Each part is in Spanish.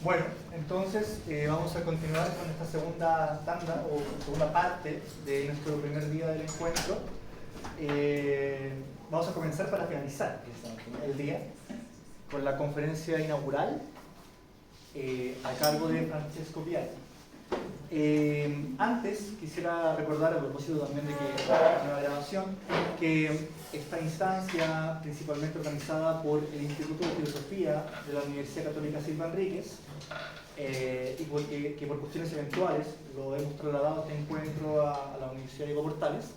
Bueno, entonces vamos a continuar con esta segunda tanda o segunda parte de nuestro primer día del encuentro. Vamos a comenzar para finalizar el día con la conferencia inaugural a cargo de Francesco Biaggi. Antes quisiera recordar, a propósito también de que la nueva grabación, que esta instancia, principalmente organizada por el Instituto de Filosofía de la Universidad Católica Silva Enríquez, y que por cuestiones eventuales lo hemos trasladado este encuentro a la Universidad Diego Portales.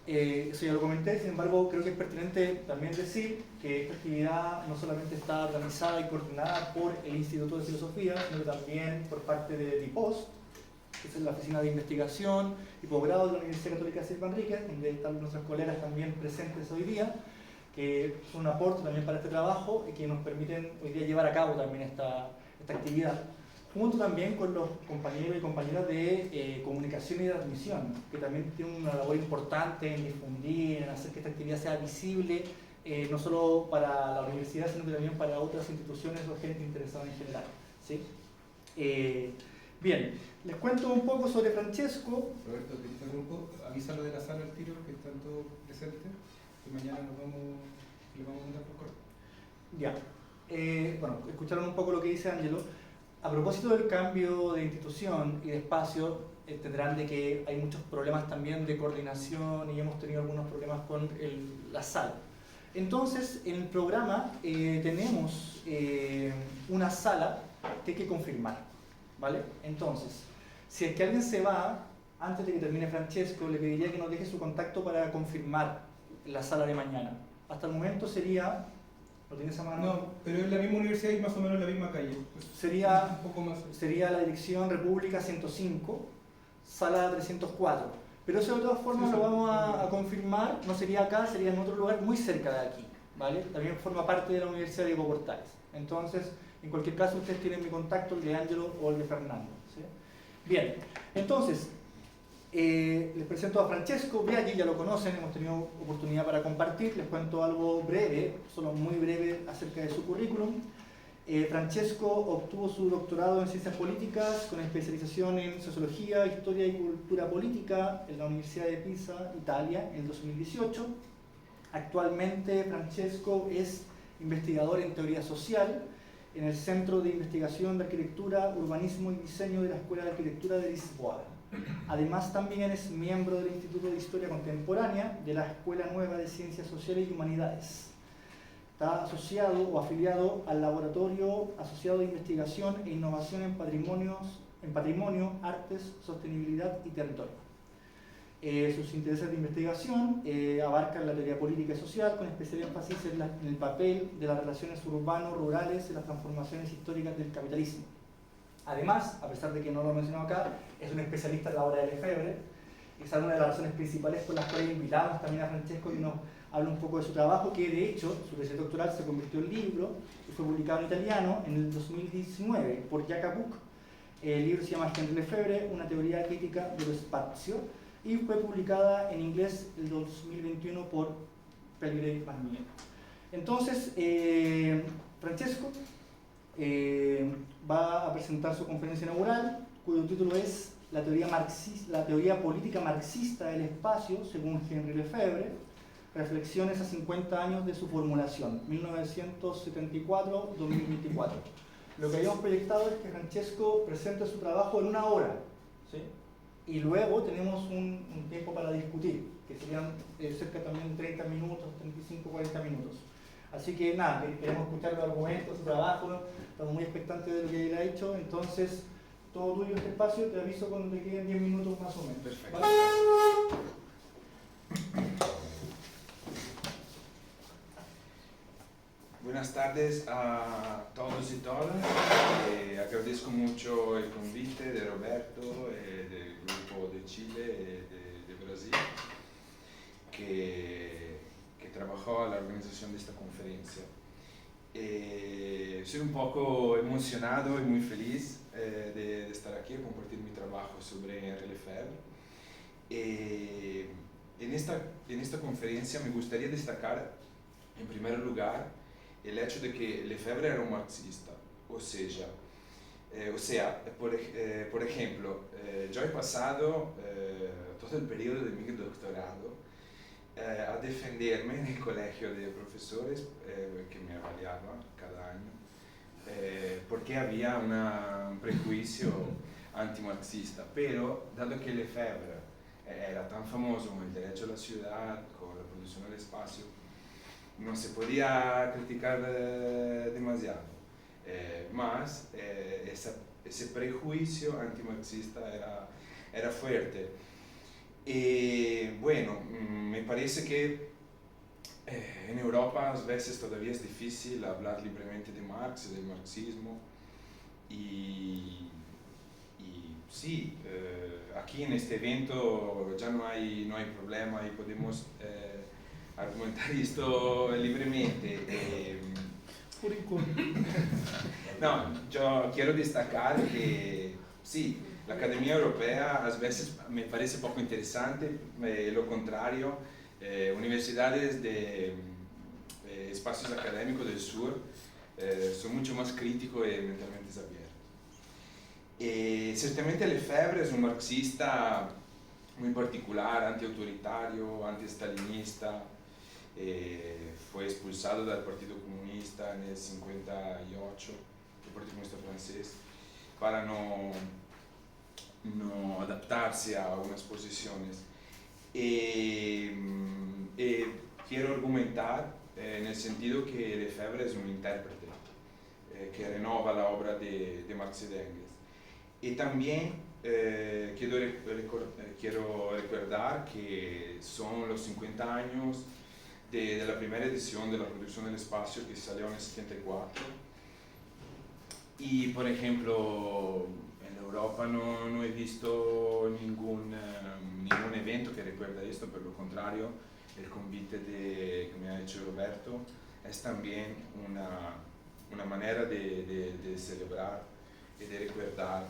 Eso ya lo comenté, sin embargo creo que es pertinente también decir que esta actividad no solamente está organizada y coordinada por el Instituto de Filosofía, sino también por parte de DIPOS, que es la Oficina de Investigación y Posgrado de la Universidad Católica Silva Enríquez, donde están nuestras colegas también presentes hoy día, que son un aporte también para este trabajo y que nos permiten hoy día llevar a cabo también esta actividad, junto también con los compañeros y compañeras de comunicación y de admisión, que también tienen una labor importante en difundir, en hacer que esta actividad sea visible, no solo para la universidad, sino que también para otras instituciones o gente interesada en general. ¿Sí? Bien, les cuento un poco sobre Francesco. Roberto, te interrumpo, avísalo de la sala al tiro, que están todos presentes, y mañana le vamos a mandar por correo. Ya, bueno, escucharon un poco lo que dice Ángelo. A propósito del cambio de institución y de espacio, entenderán de que hay muchos problemas también de coordinación y hemos tenido algunos problemas con la sala. Entonces, en el programa tenemos una sala que hay que confirmar, ¿vale? Entonces, si es que alguien se va, antes de que termine Francesco, le pediría que nos deje su contacto para confirmar la sala de mañana. Hasta el momento sería... ¿Lo tienes a mano? No, pero es la misma universidad y más o menos la misma calle. Pues sería, un poco más. Sería la dirección República 105, sala 304. Pero eso de todas formas lo vamos a confirmar, no sería acá, sería en otro lugar muy cerca de aquí, ¿vale? También forma parte de la Universidad Diego Portales. Entonces, en cualquier caso, ustedes tienen mi contacto, el de Ángelo o el de Fernando. ¿Sí? Bien, entonces, les presento a Francesco Biaggi, ya lo conocen, hemos tenido oportunidad para compartir, les cuento algo breve, solo muy breve acerca de su currículum. Francesco obtuvo su doctorado en Ciencias Políticas con especialización en Sociología, Historia y Cultura Política en la Universidad de Pisa, Italia, en el 2018. Actualmente Francesco es investigador en Teoría Social en el Centro de Investigación de Arquitectura, Urbanismo y Diseño de la Escuela de Arquitectura de Lisboa. Además también es miembro del Instituto de Historia Contemporánea de la Escuela Nueva de Ciencias Sociales y Humanidades. Está asociado o afiliado al Laboratorio Asociado de Investigación e Innovación en Patrimonio, Artes, Sostenibilidad y Territorio. Sus intereses de investigación abarcan la teoría política y social, con especial énfasis en el papel de las relaciones urbano-rurales en las transformaciones históricas del capitalismo. Además, a pesar de que no lo he mencionado acá, es un especialista en la obra de Lefebvre. Esa es una de las razones principales por las cuales invitamos también a Francesco y nos habla un poco de su trabajo, que de hecho su tesis doctoral se convirtió en libro y fue publicado en italiano en el 2019 por Jacob. El libro se llama Henri Lefebvre, una teoría crítica del espacio, y fue publicada en inglés el 2021 por Pellegrini Macmillan. Entonces, Francesco va a presentar su conferencia inaugural, cuyo título es la teoría política marxista del espacio, según Henri Lefebvre, reflexiones a 50 años de su formulación, 1974-2024. Lo que habíamos proyectado es que Francesco presente su trabajo en una hora, ¿sí? Y luego tenemos un tiempo para discutir, que serían cerca también de 30 minutos, 35-40 minutos. Así que nada, queremos escuchar los argumentos, su trabajo, estamos muy expectantes de lo que él ha hecho, entonces todo tuyo este espacio, te aviso cuando te queden 10 minutos más o menos. Perfecto. ¿Vale? Buenas tardes a todos y todas. Agradezco mucho el convite de Roberto, del grupo de Chile y de Brasil, que trabajó en la organización de esta conferencia. Soy un poco emocionado y muy feliz de estar aquí a compartir mi trabajo sobre Henri Lefebvre. En esta conferencia me gustaría destacar, en primer lugar, el hecho de que Lefebvre era un marxista, o sea, O sea, por ejemplo, yo he pasado todo el periodo de mi doctorado a defenderme en el colegio de profesores que me avaliaban cada año, porque había un prejuicio antimarxista, pero dado que Lefebvre era tan famoso con el derecho a la ciudad, con la producción del espacio, no se podía criticar demasiado. Más ese prejuicio antimarxista era fuerte. Y bueno, me parece que en Europa a veces todavía es difícil hablar libremente de Marx y del marxismo. Y sí, aquí en este evento ya no hay problema y podemos argumentar esto libremente. No, yo quiero destacar que sí, la Academia Europea a veces me parece poco interesante, lo contrario, universidades de espacios académicos del sur son mucho más críticos y mentalmente abiertos. Ciertamente Lefebvre es un marxista muy particular, antiautoritario, anti-stalinista. Fue expulsado del Partido Comunista en el 58, el Partido Comunista francés, para no adaptarse a unas posiciones. Quiero argumentar en el sentido que Lefebvre es un intérprete que renova la obra de Marx y de Engels. Y también quiero recordar que son los 50 años de la primera edición de la producción del espacio que salió en el 74. Y por ejemplo, en Europa no he visto ningún evento que recuerda esto, por lo contrario, el convite que me ha hecho Roberto es también una manera de celebrar y de recordar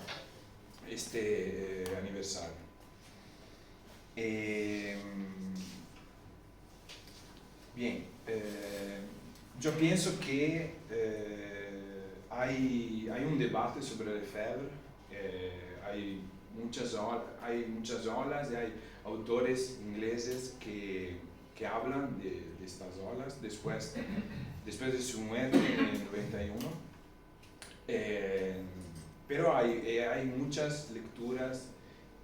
este aniversario. Bien, yo pienso que hay un debate sobre Lefebvre, hay muchas olas y hay autores ingleses que hablan de estas olas después de su muerte en el 91. Pero hay muchas lecturas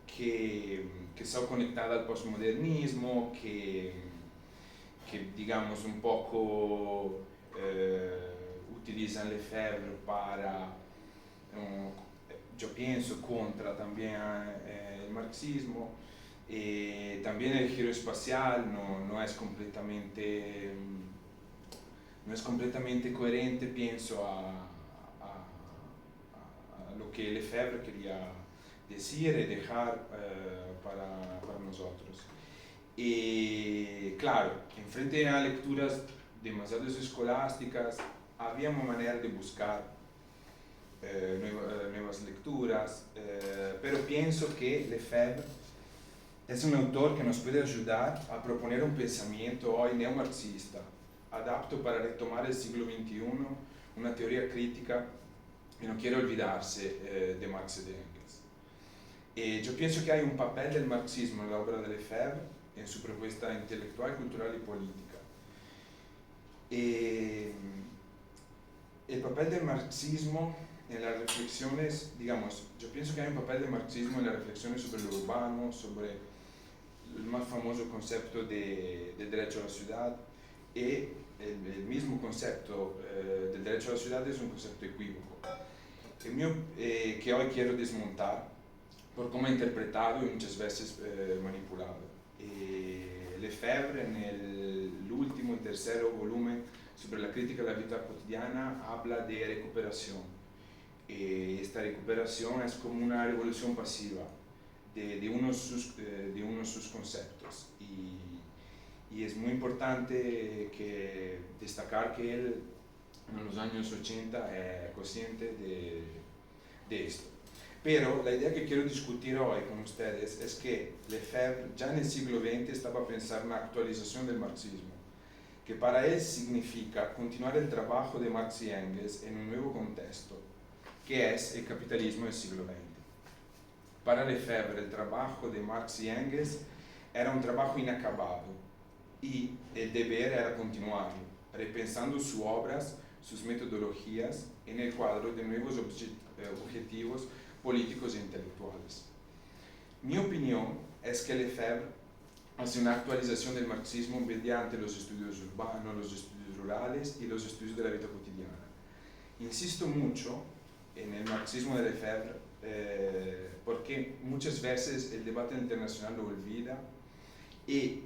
que son conectadas al postmodernismo, que digamos un poco utilizan Lefebvre para, yo pienso, contra también el marxismo. También el giro espacial no es completamente coherente, pienso, a lo que Lefebvre quería decir y dejar para nosotros. Y claro, en frente a lecturas demasiado escolásticas, había una manera de buscar nuevas lecturas, pero pienso que Lefebvre es un autor que nos puede ayudar a proponer un pensamiento hoy neomarxista, adapto para retomar el siglo XXI, una teoría crítica que no quiere olvidarse de Marx y de Engels. Yo pienso que hay un papel del marxismo en la obra de Lefebvre, en su propuesta intelectual, cultural y política. El papel del marxismo en las reflexiones, digamos, yo pienso que hay un papel del marxismo en las reflexiones sobre lo urbano, sobre el más famoso concepto del derecho a la ciudad, y el mismo concepto del derecho a la ciudad es un concepto equívoco, que hoy quiero desmontar por cómo interpretado y muchas veces manipulado. Lefebvre, en el último y tercer volumen sobre la crítica de la vida cotidiana, habla de recuperación. Esta recuperación es como una revolución pasiva de unos sus conceptos. Y es muy importante destacar que él en los años 80 es consciente de esto. Pero la idea que quiero discutir hoy con ustedes es que Lefebvre ya en el siglo XX estaba a pensar en una actualización del marxismo, que para él significa continuar el trabajo de Marx y Engels en un nuevo contexto, que es el capitalismo del siglo XX. Para Lefebvre, el trabajo de Marx y Engels era un trabajo inacabado y el deber era continuarlo, repensando sus obras, sus metodologías en el cuadro de nuevos objetivos políticos e intelectuales. Mi opinión es que Lefebvre hace una actualización del marxismo mediante los estudios urbanos, los estudios rurales y los estudios de la vida cotidiana. Insisto mucho en el marxismo de Lefebvre porque muchas veces el debate internacional lo olvida y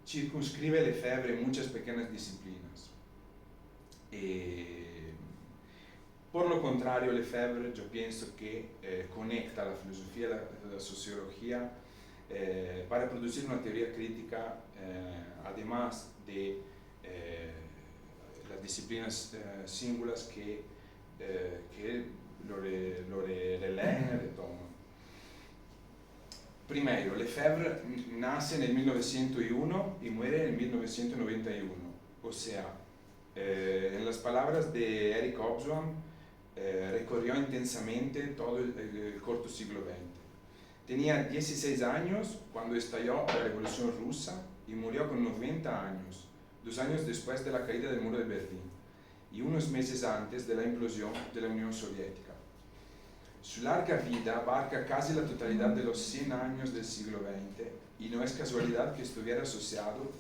circunscribe Lefebvre en muchas pequeñas disciplinas. Por lo contrario, Lefebvre yo pienso que conecta la filosofía y la sociología para producir una teoría crítica, además de las disciplinas singulares que lo releen y retoman. Primero, Lefebvre nace en el 1901 y muere en 1991, o sea, en las palabras de Eric Hobsbawm, recorrió intensamente todo el corto siglo XX. Tenía 16 años cuando estalló la Revolución Rusa y murió con 90 años, 2 años después de la caída del muro de Berlín y unos meses antes de la implosión de la Unión Soviética. Su larga vida abarca casi la totalidad de los 100 años del siglo XX y no es casualidad que estuviera asociado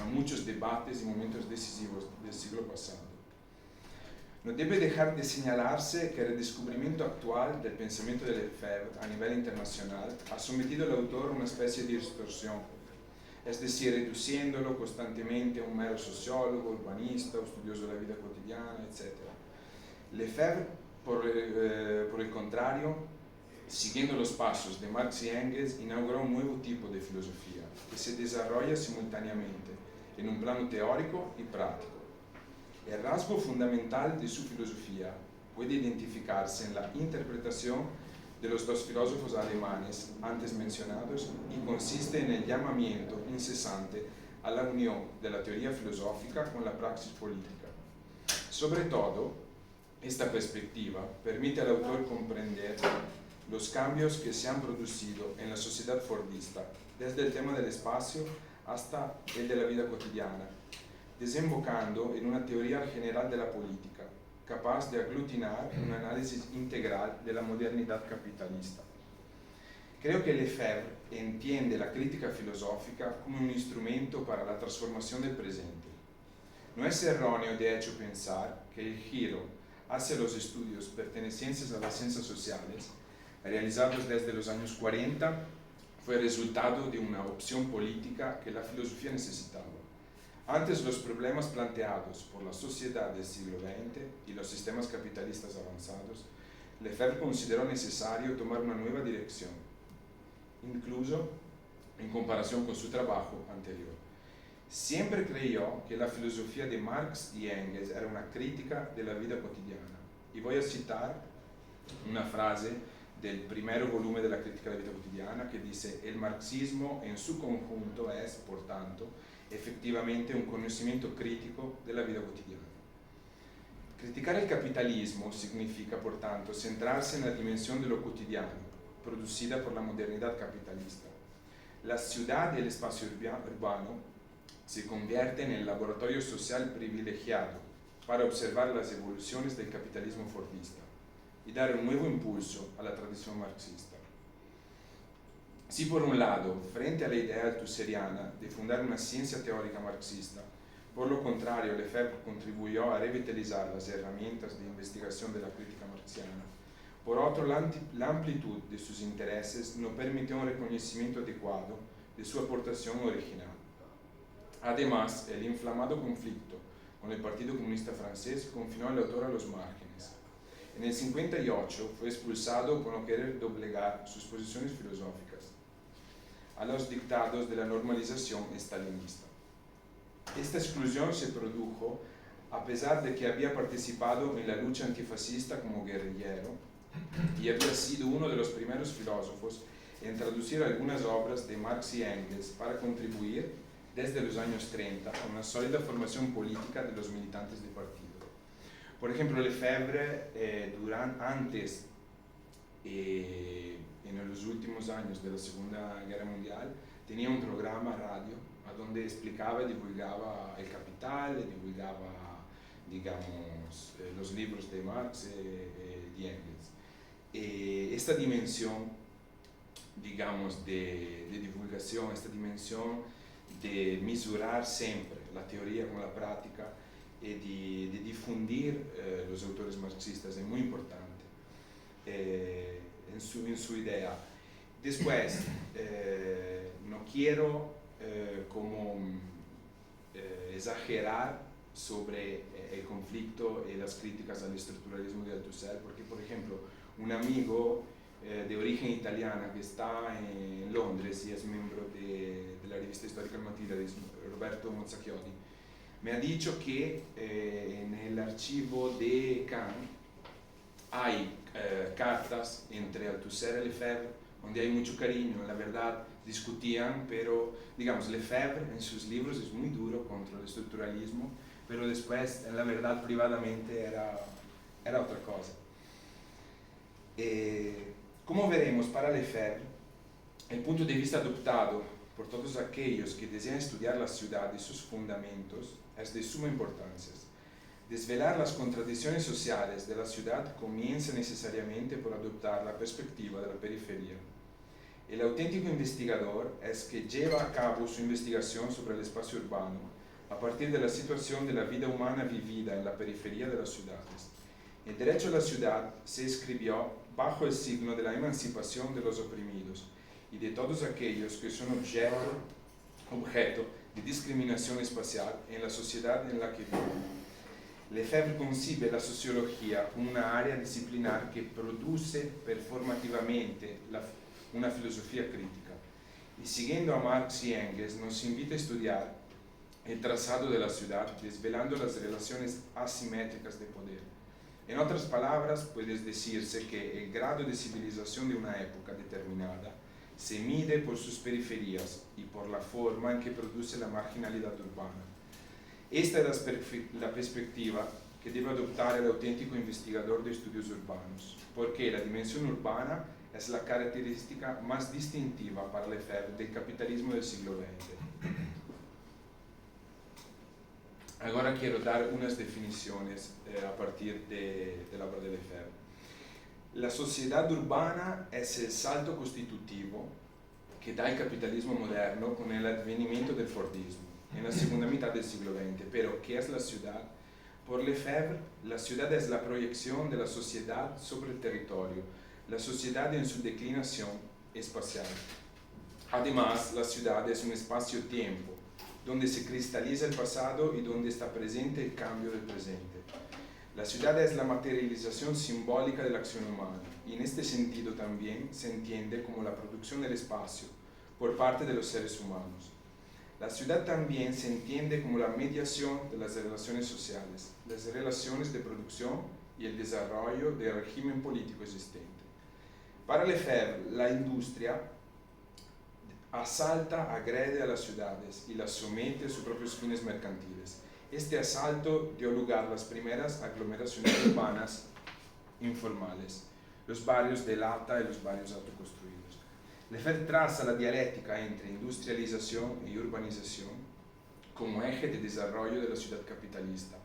a muchos debates y momentos decisivos del siglo pasado. No debe dejar de señalarse que el redescubrimiento actual del pensamiento de Lefebvre a nivel internacional ha sometido al autor a una especie de distorsión, es decir, reduciéndolo constantemente a un mero sociólogo, urbanista, estudioso de la vida cotidiana, etc. Lefebvre, por el contrario, siguiendo los pasos de Marx y Engels, inauguró un nuevo tipo de filosofía que se desarrolla simultáneamente en un plano teórico y práctico. El rasgo fundamental de su filosofía puede identificarse en la interpretación de los dos filósofos alemanes antes mencionados y consiste en el llamamiento incesante a la unión de la teoría filosófica con la praxis política. Sobre todo, esta perspectiva permite al autor comprender los cambios que se han producido en la sociedad fordista, desde el tema del espacio hasta el de la vida cotidiana, desembocando en una teoría general de la política, capaz de aglutinar un análisis integral de la modernidad capitalista. Creo que Lefebvre entiende la crítica filosófica como un instrumento para la transformación del presente. No es erróneo, de hecho, pensar que el giro hacia los estudios pertenecientes a las ciencias sociales, realizados desde los años 40, fue resultado de una opción política que la filosofía necesitaba. Antes los problemas planteados por la sociedad del siglo XX y los sistemas capitalistas avanzados, Lefebvre consideró necesario tomar una nueva dirección, incluso en comparación con su trabajo anterior. Siempre creyó que la filosofía de Marx y Engels era una crítica de la vida cotidiana. Y voy a citar una frase del primer volumen de la crítica de la vida cotidiana que dice: el marxismo en su conjunto es, por tanto, efectivamente un conocimiento crítico de la vida cotidiana. Criticar el capitalismo significa, por tanto, centrarse en la dimensión de lo cotidiano, producida por la modernidad capitalista. La ciudad y el espacio urbano se convierten en el laboratorio social privilegiado para observar las evoluciones del capitalismo fordista y dar un nuevo impulso a la tradición marxista. Si por un lado, frente a la idea althuseriana de fundar una ciencia teórica marxista, por lo contrario, Lefebvre contribuyó a revitalizar las herramientas de investigación de la crítica marxiana, por otro, la amplitud de sus intereses no permitió un reconocimiento adecuado de su aportación original. Además, el inflamado conflicto con el Partido Comunista Francés confinó al autor a los márgenes. En el 58 fue expulsado por no querer doblegar sus posiciones filosóficas a los dictados de la normalización estalinista. Esta exclusión se produjo a pesar de que había participado en la lucha antifascista como guerrillero y había sido uno de los primeros filósofos en traducir algunas obras de Marx y Engels para contribuir desde los años 30 a una sólida formación política de los militantes del partido. Por ejemplo, Lefebvre, antes, en los últimos años de la Segunda Guerra Mundial, tenía un programa radio a donde explicaba y divulgaba el Capital, y divulgaba, digamos, los libros de Marx y Engels. Esta dimensión, digamos, de divulgación, esta dimensión de mesurar siempre la teoría con la práctica y de difundir los autores marxistas es muy importante en su idea. Después, no quiero exagerar sobre el conflicto y las críticas al estructuralismo de Althusser, porque, por ejemplo, un amigo de origen italiana que está en Londres y es miembro de la revista histórica El Materialismo, Roberto Mozzacchiodi, me ha dicho que en el archivo de Cannes hay cartas entre Althusser y Lefebvre, donde hay mucho cariño, la verdad discutían, pero digamos, Lefebvre en sus libros es muy duro contra el estructuralismo, pero después, en la verdad, privadamente era otra cosa. Como veremos, para Lefebvre, el punto de vista adoptado por todos aquellos que desean estudiar la ciudad y sus fundamentos es de suma importancia. Desvelar las contradicciones sociales de la ciudad comienza necesariamente por adoptar la perspectiva de la periferia. El auténtico investigador es que lleva a cabo su investigación sobre el espacio urbano a partir de la situación de la vida humana vivida en la periferia de las ciudades. El derecho a la ciudad se escribió bajo el signo de la emancipación de los oprimidos y de todos aquellos que son objeto de discriminación espacial en la sociedad en la que viven. Lefebvre concibe la sociología como una área disciplinar que produce performativamente una filosofía crítica. Y siguiendo a Marx y Engels, nos invita a estudiar el trazado de la ciudad, desvelando las relaciones asimétricas de poder. En otras palabras, puede decirse que el grado de civilización de una época determinada se mide por sus periferias y por la forma en que produce la marginalidad urbana. Esta es la perspectiva que debe adoptar el auténtico investigador de estudios urbanos, porque la dimensión urbana es la característica más distintiva para Lefebvre del capitalismo del siglo XX. Ahora quiero dar unas definiciones a partir de la obra de Lefebvre. La sociedad urbana es el salto constitutivo que da el capitalismo moderno con el advenimiento del Fordismo en la segunda mitad del siglo XX. Pero, ¿qué es la ciudad? Por Lefebvre, la ciudad es la proyección de la sociedad sobre el territorio, la sociedad en su declinación espacial. Además, la ciudad es un espacio-tiempo, donde se cristaliza el pasado y donde está presente el cambio del presente. La ciudad es la materialización simbólica de la acción humana, y en este sentido también se entiende como la producción del espacio por parte de los seres humanos. La ciudad también se entiende como la mediación de las relaciones sociales, las relaciones de producción y el desarrollo del régimen político existente. Para Lefebvre, la industria asalta, agrede a las ciudades y las somete a sus propios fines mercantiles. Este asalto dio lugar a las primeras aglomeraciones urbanas informales, los barrios de lata y los barrios autoconstruidos. Lefebvre traza la dialéctica entre industrialización y urbanización como eje de desarrollo de la ciudad capitalista,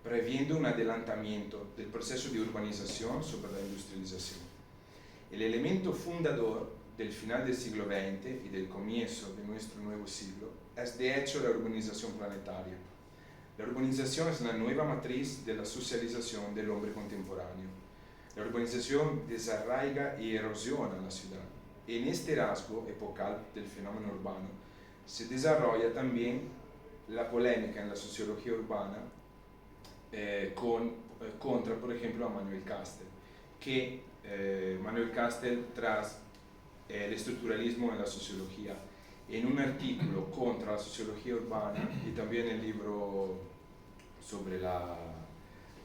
previendo un adelantamiento del proceso de urbanización sobre la industrialización. El elemento fundador del final del siglo XX y del comienzo de nuestro nuevo siglo es de hecho la urbanización planetaria. La urbanización es la nueva matriz de la socialización del hombre contemporáneo. La urbanización desarraiga y erosiona la ciudad. En este rasgo epocal del fenómeno urbano se desarrolla también la polémica en la sociología urbana contra, por ejemplo, a Manuel Castells, que Manuel Castells, tras el estructuralismo en la sociología, en un artículo contra la sociología urbana y también en el libro sobre la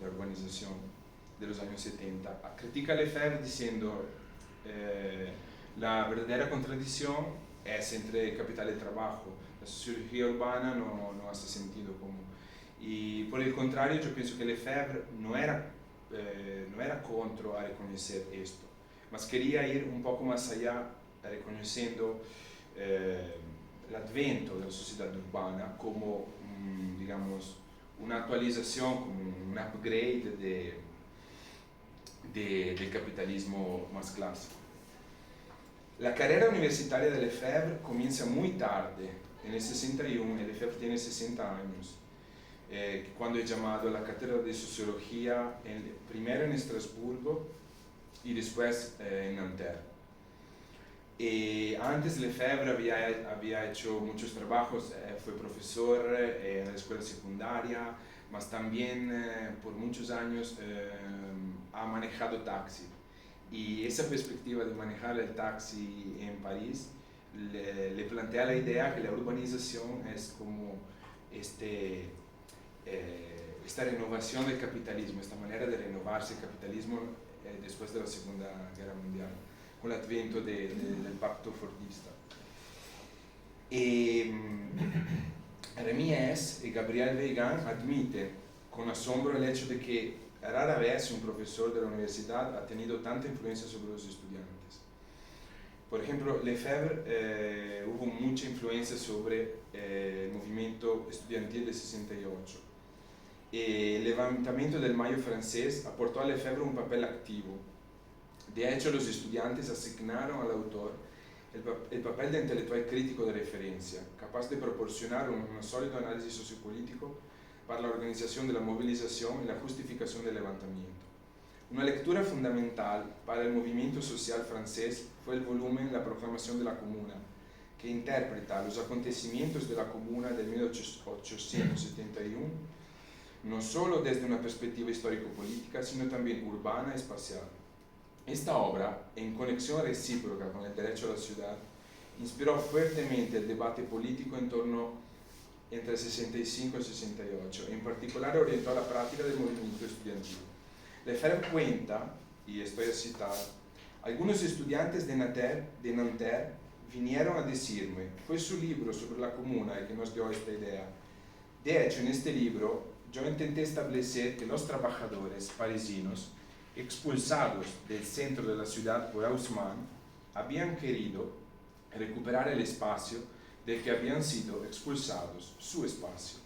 urbanización de los años 70, critica a Lefebvre diciendo la verdadera contradicción es entre el capital y el trabajo. La sociología urbana no hace sentido como... Y por el contrario, yo pienso que Lefebvre no era contra a reconocer esto, mas quería ir un poco más allá, reconociendo el advento de la sociedad urbana como, digamos, una actualización, como un upgrade del capitalismo más clásico. La carrera universitaria de Lefebvre comienza muy tarde, en el 61, Lefebvre tiene 60 años, cuando es llamado a la cátedra de sociología, primero en Estrasburgo y después en Nanterre. Antes Lefebvre había hecho muchos trabajos, fue profesor en la escuela secundaria, mas también por muchos años ha manejado taxi. Y esa perspectiva de manejar el taxi en París le plantea la idea que la urbanización es como esta renovación del capitalismo, esta manera de renovarse el capitalismo después de la Segunda Guerra Mundial, con el advento del pacto fordista. Remies y Gabriel Weygand admiten con asombro el hecho de que rara vez un profesor de la universidad ha tenido tanta influencia sobre los estudiantes. Por ejemplo, Lefebvre hubo mucha influencia sobre el movimiento estudiantil de 68. El levantamiento del Mayo francés aportó a Lefebvre un papel activo. De hecho, los estudiantes asignaron al autor el papel de intelectual crítico de referencia, capaz de proporcionar un sólido análisis sociopolítico para la organización de la movilización y la justificación del levantamiento. Una lectura fundamental para el movimiento social francés fue el volumen La proclamación de la Comuna, que interpreta los acontecimientos de la Comuna del 1871 no solo desde una perspectiva histórico-política, sino también urbana y espacial. Esta obra, en conexión recíproca con el derecho a la ciudad, inspiró fuertemente el debate político en torno entre el 65 y el 68, en particular orientó a la práctica del movimiento estudiantil. Lefebvre cuenta, y estoy a citar, algunos estudiantes de Nanterre vinieron a decirme, fue su libro sobre la comuna el que nos dio esta idea. De hecho, en este libro yo intenté establecer que los trabajadores parisinos expulsados del centro de la ciudad por Haussmann habían querido recuperar el espacio del que habían sido expulsados, su espacio.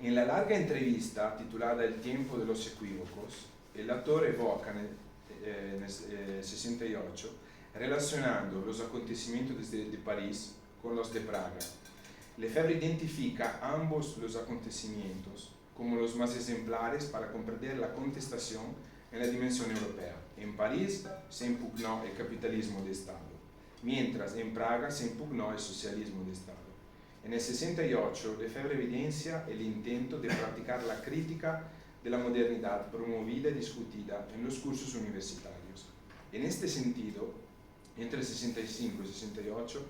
En la larga entrevista titulada El tiempo de los equívocos, el autor evoca en el 68 relacionando los acontecimientos de París con los de Praga. Lefebvre identifica ambos los acontecimientos como los más ejemplares para comprender la contestación en la dimensión europea. En París se impugnó el capitalismo de Estado, mientras en Praga se impugnó el socialismo de Estado. En el 68, Lefebvre evidencia el intento de practicar la crítica de la modernidad promovida y discutida en los cursos universitarios. En este sentido, entre el 65 y el 68,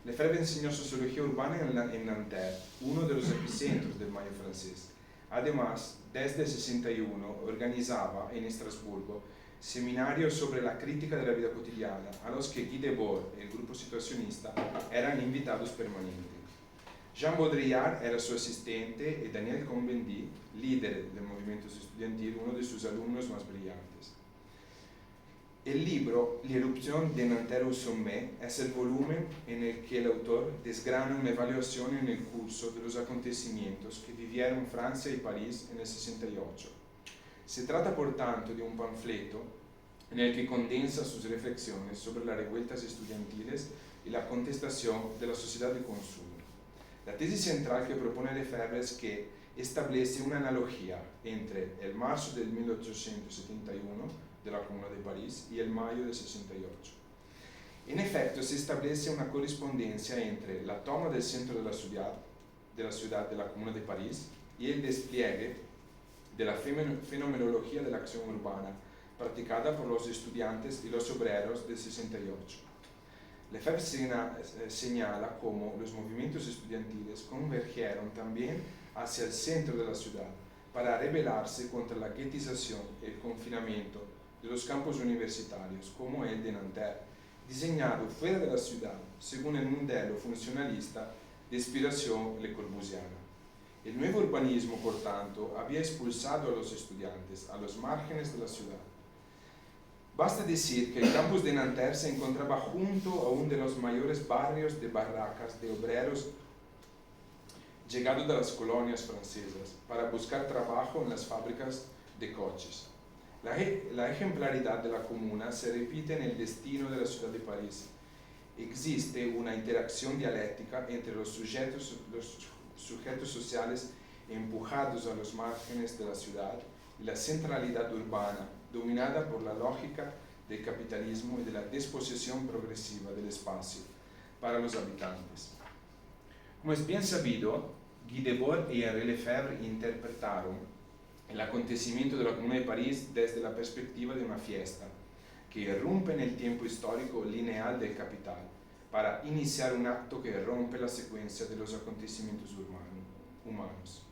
Lefebvre enseñó sociología urbana en Nanterre, uno de los epicentros del Mayo francés. Además, desde el 61 organizaba en Estrasburgo seminarios sobre la crítica de la vida cotidiana, a los que Guy Debord, el grupo situacionista, eran invitados permanentes. Jean Baudrillard era su asistente y Daniel Cohn-Bendit, líder del movimiento estudiantil, uno de sus alumnos más brillantes. El libro L'Irruption de Nanterre au Sommet es el volumen en el que el autor desgrana una evaluación en el curso de los acontecimientos que vivieron Francia y París en el 68. Se trata, por tanto, de un panfleto en el que condensa sus reflexiones sobre las revueltas estudiantiles y la contestación de la sociedad de consumo. La tesis central que propone Lefebvre es que establece una analogía entre el marzo del 1871 de la Comuna de París y el mayo del 68. En efecto, se establece una correspondencia entre la toma del centro de la ciudad de la Comuna de París y el despliegue de la fenomenología de la acción urbana practicada por los estudiantes y los obreros del 68. Lefebvre señala cómo los movimientos estudiantiles convergieron también hacia el centro de la ciudad para rebelarse contra la guetización y el confinamiento de los campos universitarios, como el de Nanterre, diseñado fuera de la ciudad según el modelo funcionalista de inspiración le Corbusiana. El nuevo urbanismo, por tanto, había expulsado a los estudiantes a los márgenes de la ciudad. Basta decir que el campus de Nanterre se encontraba junto a uno de los mayores barrios de barracas de obreros llegados de las colonias francesas para buscar trabajo en las fábricas de coches. La ejemplaridad de la comuna se repite en el destino de la ciudad de París. Existe una interacción dialéctica entre los sujetos sociales empujados a los márgenes de la ciudad y la centralidad urbana, dominada por la lógica del capitalismo y de la disposición progresiva del espacio para los habitantes. Como es bien sabido, Guy Debord y Henri Lefebvre interpretaron el acontecimiento de la Comuna de París desde la perspectiva de una fiesta que irrumpe en el tiempo histórico lineal del capital para iniciar un acto que rompe la secuencia de los acontecimientos humanos.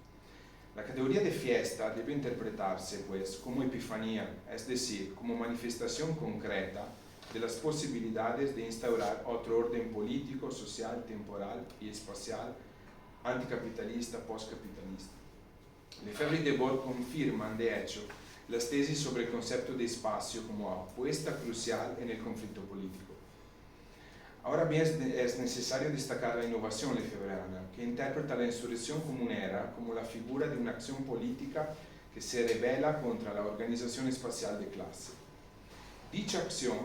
La categoría de fiesta debe interpretarse, pues, como epifanía, es decir, como manifestación concreta de las posibilidades de instaurar otro orden político, social, temporal y espacial, anticapitalista, postcapitalista. Lefebvre y Debord confirman, de hecho, las tesis sobre el concepto de espacio como apuesta crucial en el conflicto político. Ahora bien, es necesario destacar la innovación lefebvriana, que interpreta la insurrección comunera como la figura de una acción política que se revela contra la organización espacial de clase. Dicha acción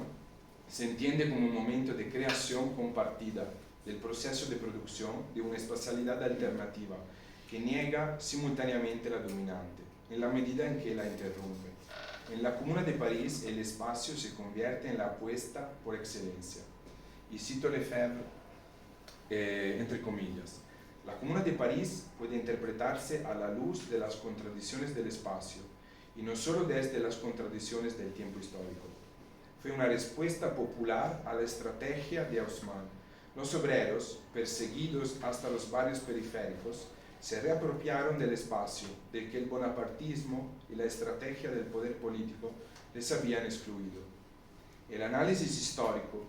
se entiende como un momento de creación compartida del proceso de producción de una espacialidad alternativa que niega simultáneamente la dominante, en la medida en que la interrumpe. En la Comuna de París, el espacio se convierte en la apuesta por excelencia. Y cito Lefebvre, entre comillas, la Comuna de París puede interpretarse a la luz de las contradicciones del espacio, y no solo desde las contradicciones del tiempo histórico. Fue una respuesta popular a la estrategia de Haussmann. Los obreros, perseguidos hasta los barrios periféricos, se reapropiaron del espacio del que el bonapartismo y la estrategia del poder político les habían excluido. El análisis histórico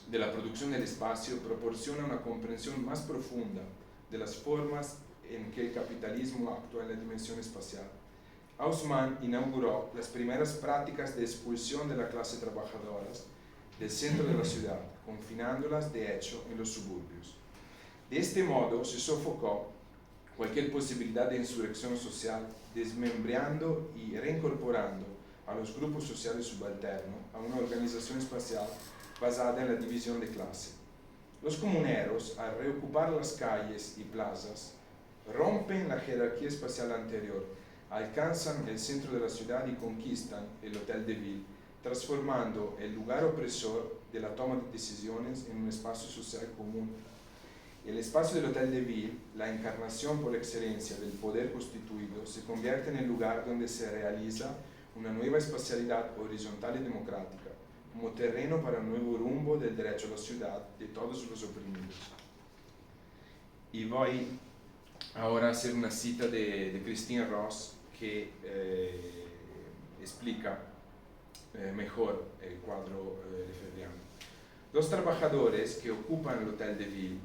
de la producción del espacio proporciona una comprensión más profunda de las formas en que el capitalismo actúa en la dimensión espacial. Haussmann inauguró las primeras prácticas de expulsión de la clase trabajadora del centro de la ciudad, confinándolas de hecho en los suburbios. De este modo se sofocó cualquier posibilidad de insurrección social, desmembrando y reincorporando a los grupos sociales subalternos a una organización espacial basada en la división de clase. Los comuneros, al reocupar las calles y plazas, rompen la jerarquía espacial anterior, alcanzan el centro de la ciudad y conquistan el Hotel de Ville, transformando el lugar opresor de la toma de decisiones en un espacio social común. El espacio del Hotel de Ville, la encarnación por excelencia del poder constituido, se convierte en el lugar donde se realiza una nueva espacialidad horizontal y democrática, como terreno para un nuevo rumbo del derecho a la ciudad de todos los oprimidos. Y voy ahora a hacer una cita de Christine Ross que explica mejor el cuadro lefebvriano. Los trabajadores que ocupan el Hotel de Ville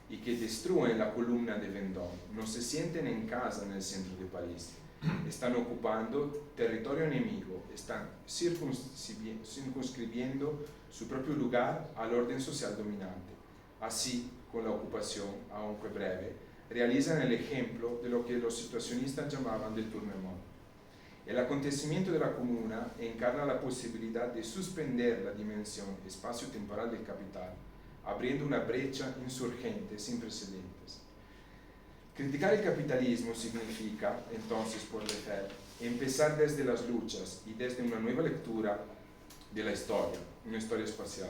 y que destruyen la columna de Vendôme no se sienten en casa en el centro de París. Están ocupando territorio enemigo, están circunscribiendo su propio lugar al orden social dominante. Así, con la ocupación, aunque breve, realizan el ejemplo de lo que los situacionistas llamaban del tournement. El acontecimiento de la comuna encarna la posibilidad de suspender la dimensión espacio-temporal del capital, abriendo una brecha insurgente sin precedentes. Criticar el capitalismo significa, entonces, por Lefebvre, empezar desde las luchas y desde una nueva lectura de la historia, una historia espacial.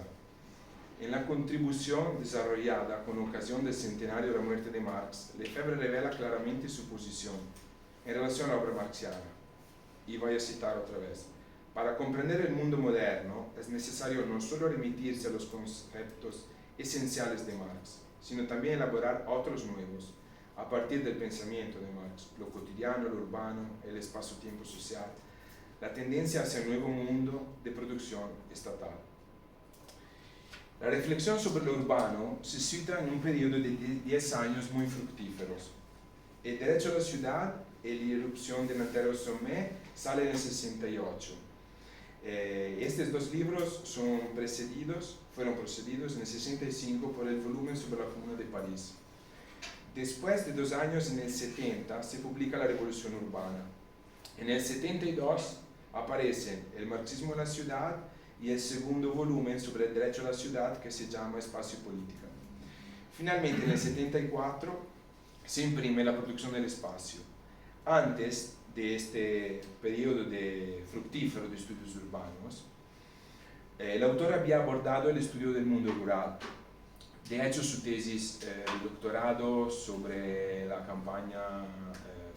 En la contribución desarrollada con ocasión del centenario de la muerte de Marx, Lefebvre revela claramente su posición en relación a la obra marxiana. Y voy a citar otra vez. Para comprender el mundo moderno es necesario no solo remitirse a los conceptos esenciales de Marx, sino también elaborar otros nuevos, a partir del pensamiento de Marx, lo cotidiano, lo urbano, el espacio-tiempo social, la tendencia hacia un nuevo mundo de producción estatal. La reflexión sobre lo urbano se cita en un periodo de 10 años muy fructíferos. El derecho a la ciudad y la irrupción de Nanterre Sommet sale en el 68. Estos dos libros fueron precedidos en el 65 por el volumen sobre la Comuna de París. Después de 2 años, en el 70, se publica La Revolución Urbana. En el 72 aparecen El marxismo en la ciudad y el segundo volumen sobre el derecho a la ciudad, que se llama Espacio Política. Finalmente, en el 74 se imprime La producción del espacio. Antes de este periodo fructífero de estudios urbanos, el autor había abordado el estudio del mundo rural. De hecho, su tesis de doctorado sobre la campaña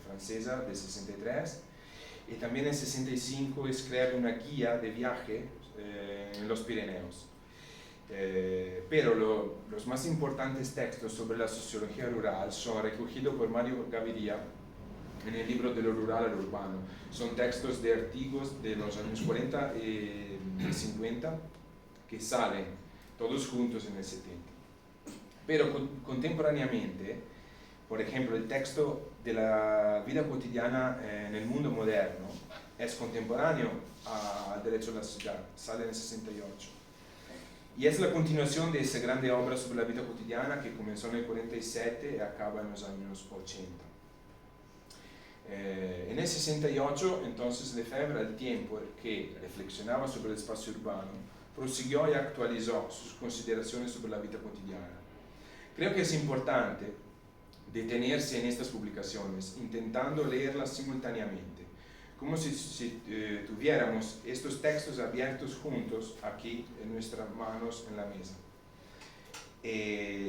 francesa del 63, y también en 65 escribe una guía de viaje en los Pirineos. Pero los más importantes textos sobre la sociología rural son recogidos por Mario Gaviria en el libro De lo rural a lo urbano. Son textos de artículos de los años 40 y 50 que salen todos juntos en el 70. Pero contemporáneamente, por ejemplo, el texto de la vida cotidiana en el mundo moderno es contemporáneo al derecho a la ciudad, sale en el 68. Y es la continuación de esa grande obra sobre la vida cotidiana que comenzó en el 47 y acaba en los años 80. En el 68, entonces, Lefebvre, al tiempo que reflexionaba sobre el espacio urbano, prosiguió y actualizó sus consideraciones sobre la vida cotidiana. Creo que es importante detenerse en estas publicaciones, intentando leerlas simultáneamente, como si tuviéramos estos textos abiertos juntos aquí en nuestras manos en la mesa.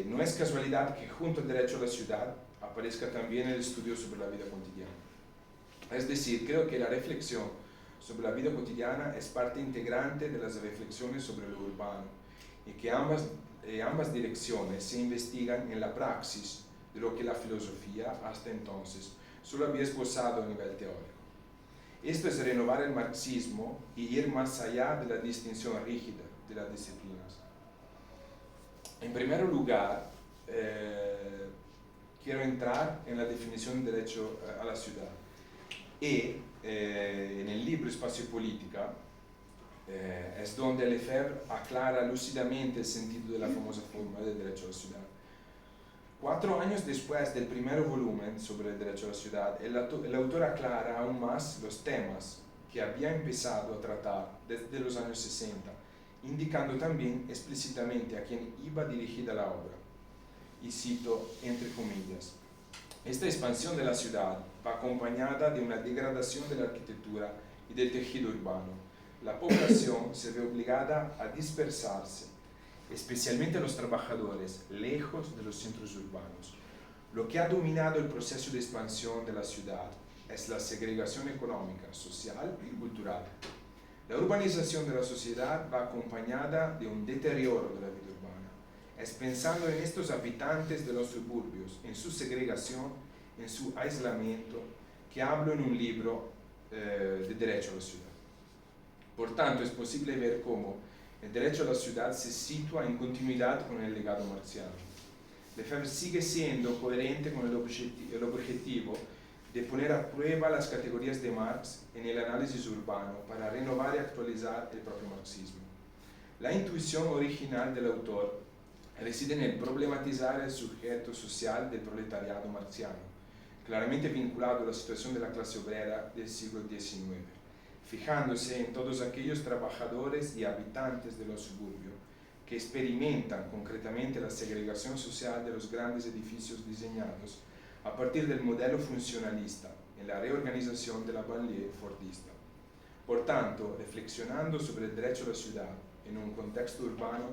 No es casualidad que junto al derecho a la ciudad aparezca también el estudio sobre la vida cotidiana. Es decir, creo que la reflexión sobre la vida cotidiana es parte integrante de las reflexiones sobre lo urbano y que ambas direcciones se investigan en la praxis de lo que la filosofía hasta entonces solo había esbozado a nivel teórico. Esto es renovar el marxismo y ir más allá de la distinción rígida de las disciplinas. En primer lugar, quiero entrar en la definición de derecho a la ciudad. Y en el libro Espacio Política es donde Lefebvre aclara lúcidamente el sentido de la famosa forma del derecho a la ciudad. 4 años después del primer volumen sobre el derecho a la ciudad, el autor aclara aún más los temas que había empezado a tratar desde los años 60, indicando también explícitamente a quién iba dirigida la obra. Y cito entre comillas: esta expansión de la ciudad va acompañada de una degradación de la arquitectura y del tejido urbano. La población se ve obligada a dispersarse, especialmente los trabajadores, lejos de los centros urbanos. Lo que ha dominado el proceso de expansión de la ciudad es la segregación económica, social y cultural. La urbanización de la sociedad va acompañada de un deterioro de la vida urbana. Es pensando en estos habitantes de los suburbios, en su segregación, en su aislamiento, que hablo en un libro de derecho a la ciudad. Por tanto, es posible ver cómo el derecho a la ciudad se sitúa en continuidad con el legado marxiano. Lefebvre sigue siendo coherente con el objetivo de poner a prueba las categorías de Marx en el análisis urbano para renovar y actualizar el propio marxismo. La intuición original del autor reside en el problematizar el sujeto social del proletariado marxiano, claramente vinculado a la situación de la clase obrera del siglo XIX, fijándose en todos aquellos trabajadores y habitantes de los suburbios que experimentan concretamente la segregación social de los grandes edificios diseñados a partir del modelo funcionalista en la reorganización de la banlieue fordista. Por tanto, reflexionando sobre el derecho a la ciudad en un contexto urbano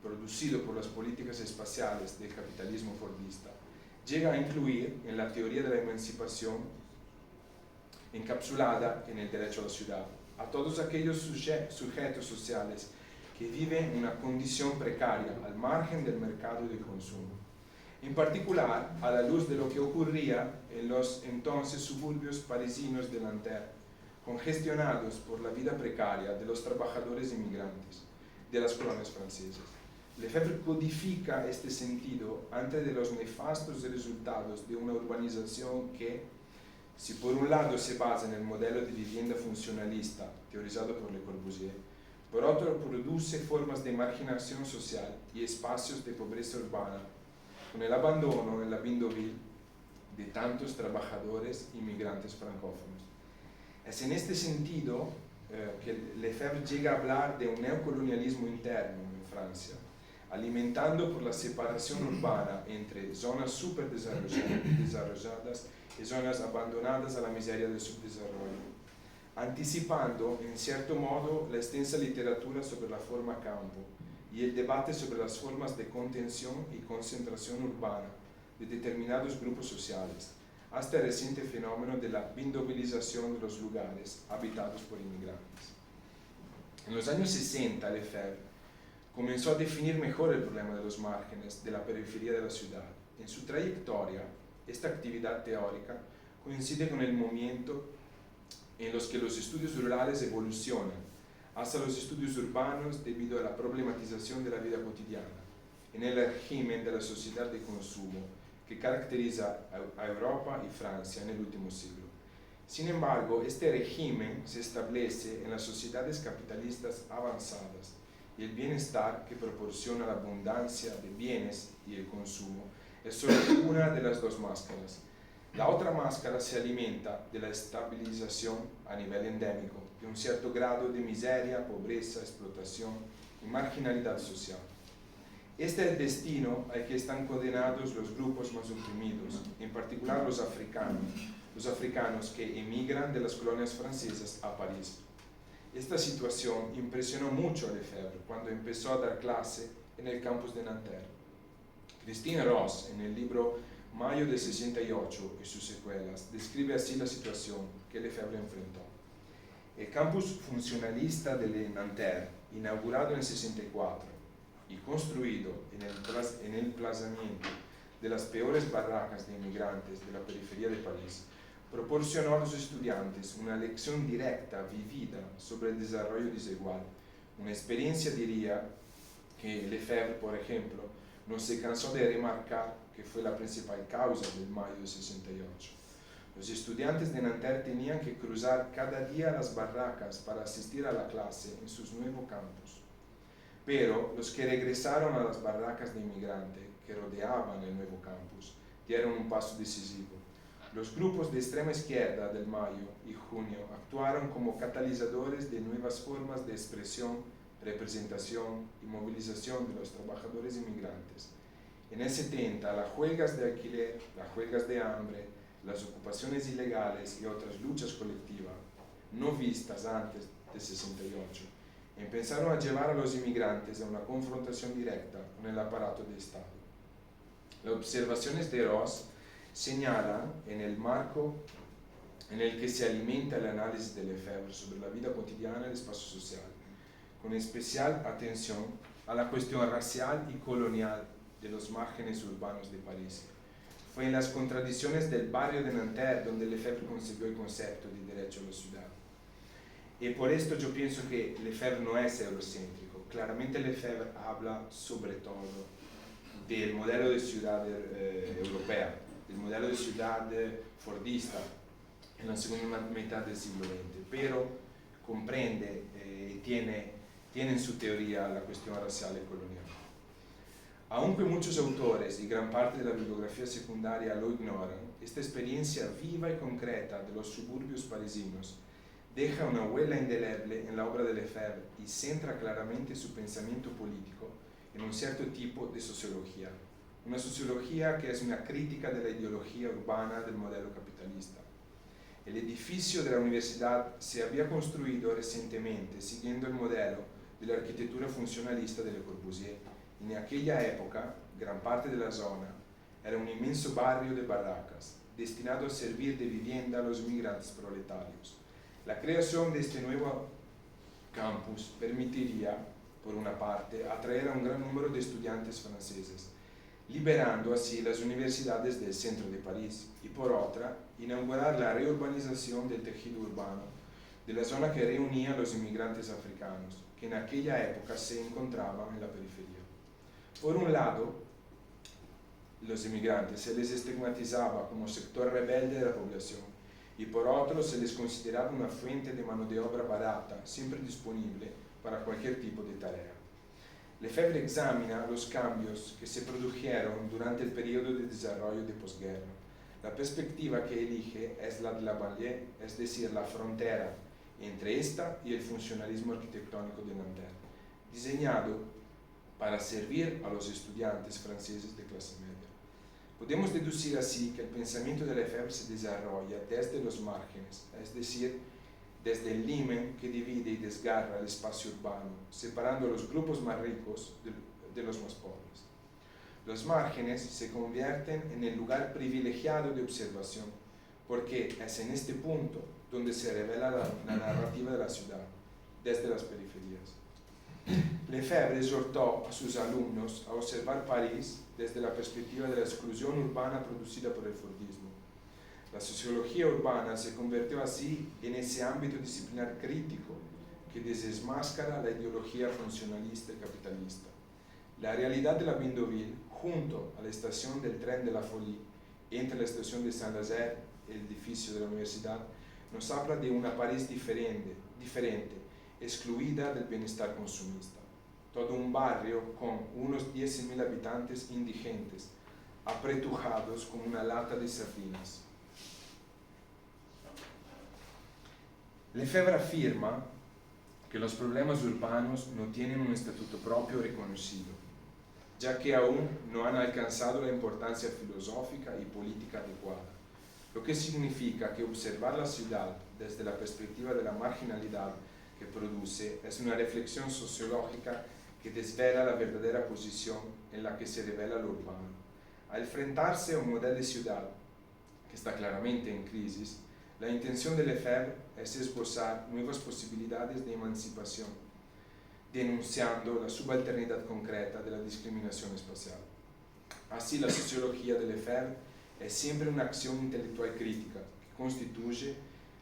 producido por las políticas espaciales del capitalismo fordista, llega a incluir en la teoría de la emancipación encapsulada en el derecho a la ciudad a todos aquellos sujetos sociales que viven una condición precaria al margen del mercado de consumo. En particular, a la luz de lo que ocurría en los entonces suburbios parisinos de Nanterre, congestionados por la vida precaria de los trabajadores inmigrantes de las colonias francesas. Lefebvre codifica este sentido antes de los nefastos resultados de una urbanización que, si por un lado se basa en el modelo de vivienda funcionalista teorizado por Le Corbusier, por otro produce formas de marginación social y espacios de pobreza urbana, con el abandono en la Bindoville de tantos trabajadores inmigrantes francófonos. Es en este sentido que Lefebvre llega a hablar de un neocolonialismo interno en Francia, alimentando por la separación urbana entre zonas superdesarrolladas y zonas abandonadas a la miseria del subdesarrollo, anticipando en cierto modo la extensa literatura sobre la forma campo y el debate sobre las formas de contención y concentración urbana de determinados grupos sociales, hasta el reciente fenómeno de la bindovilización de los lugares habitados por inmigrantes. En los años 60, Lefebvre comenzó a definir mejor el problema de los márgenes de la periferia de la ciudad. En su trayectoria, esta actividad teórica coincide con el momento en los que los estudios rurales evolucionan hasta los estudios urbanos debido a la problematización de la vida cotidiana, en el régimen de la sociedad de consumo que caracteriza a Europa y Francia en el último siglo. Sin embargo, este régimen se establece en las sociedades capitalistas avanzadas y el bienestar que proporciona la abundancia de bienes y el consumo es solo una de las dos máscaras. La otra máscara se alimenta de la estabilización a nivel endémico de un cierto grado de miseria, pobreza, explotación y marginalidad social. Este es el destino al que están condenados los grupos más oprimidos, en particular los africanos que emigran de las colonias francesas a París. Esta situación impresionó mucho a Lefebvre cuando empezó a dar clase en el campus de Nanterre. Christine Ross, en el libro Mayo del 68 y sus secuelas, describe así la situación que Lefebvre enfrentó. El campus funcionalista de Nanterre, inaugurado en 64 y construido en el emplazamiento de las peores barracas de inmigrantes de la periferia de París, proporcionó a los estudiantes una lección directa, vivida, sobre el desarrollo desigual. Una experiencia, diría, que Lefebvre, por ejemplo, no se cansó de remarcar que fue la principal causa del mayo de 68. Los estudiantes de Nanterre tenían que cruzar cada día las barracas para asistir a la clase en sus nuevos campus. Pero los que regresaron a las barracas de inmigrantes que rodeaban el nuevo campus dieron un paso decisivo. Los grupos de extrema izquierda del mayo y junio actuaron como catalizadores de nuevas formas de expresión, representación y movilización de los trabajadores inmigrantes. En el 70, las huelgas de alquiler, las huelgas de hambre, las ocupaciones ilegales y otras luchas colectivas, no vistas antes de 68, empezaron a llevar a los inmigrantes a una confrontación directa con el aparato de Estado. Las observaciones de Ross señalan en el marco en el que se alimenta el análisis de Lefebvre sobre la vida cotidiana y el espacio social, con especial atención a la cuestión racial y colonial de los márgenes urbanos de París. Fue en las contradicciones del barrio de Nanterre donde Lefebvre concibió el concepto de derecho a la ciudad. Y por esto yo pienso que Lefebvre no es eurocéntrico. Claramente Lefebvre habla sobre todo del modelo de ciudad europea, del modelo de ciudad fordista en la segunda mitad del siglo XX, pero comprende y tiene en su teoría la cuestión racial y colonial. Aunque muchos autores y gran parte de la bibliografía secundaria lo ignoran, esta experiencia viva y concreta de los suburbios parisinos deja una huella indeleble en la obra de Lefebvre y centra claramente su pensamiento político en un cierto tipo de sociología, una sociología que es una crítica de la ideología urbana del modelo capitalista. El edificio de la universidad se había construido recientemente siguiendo el modelo de la arquitectura funcionalista de Le Corbusier. En aquella época, gran parte de la zona era un inmenso barrio de barracas, destinado a servir de vivienda a los inmigrantes proletarios. La creación de este nuevo campus permitiría, por una parte, atraer a un gran número de estudiantes franceses, liberando así las universidades del centro de París, y por otra, inaugurar la reurbanización del tejido urbano de la zona que reunía a los inmigrantes africanos, que en aquella época se encontraban en la periferia. Por un lado, los inmigrantes se les estigmatizaba como sector rebelde de la población y por otro se les consideraba una fuente de mano de obra barata, siempre disponible para cualquier tipo de tarea. Lefebvre examina los cambios que se produjeron durante el periodo de desarrollo de posguerra. La perspectiva que elige es la de la banlieue, es decir, la frontera entre esta y el funcionalismo arquitectónico de Nanterre, diseñado para servir a los estudiantes franceses de clase media. Podemos deducir así que el pensamiento de Lefebvre se desarrolla desde los márgenes, es decir, desde el limen que divide y desgarra el espacio urbano, separando a los grupos más ricos de los más pobres. Los márgenes se convierten en el lugar privilegiado de observación, porque es en este punto donde se revela la narrativa de la ciudad, desde las periferias. Lefebvre exhortó a sus alumnos a observar París desde la perspectiva de la exclusión urbana producida por el Fordismo. La sociología urbana se convirtió así en ese ámbito disciplinar crítico que desmáscara la ideología funcionalista y capitalista. La realidad de la Bindoville, junto a la estación del tren de la Folie, entre la estación de Saint-Lazare y el edificio de la universidad, nos habla de una París diferente, excluida del bienestar consumista. Todo un barrio con unos 10.000 habitantes indigentes, apretujados como una lata de sardinas. Lefebvre afirma que los problemas urbanos no tienen un estatuto propio reconocido, ya que aún no han alcanzado la importancia filosófica y política adecuada, lo que significa que observar la ciudad desde la perspectiva de la marginalidad que produce es una reflexión sociológica que desvela la verdadera posición en la que se revela lo urbano. Al enfrentarse a un modelo de ciudad que está claramente en crisis, la intención de Lefebvre es esbozar nuevas posibilidades de emancipación, denunciando la subalternidad concreta de la discriminación espacial. Así, la sociología de Lefebvre es siempre una acción intelectual crítica que constituye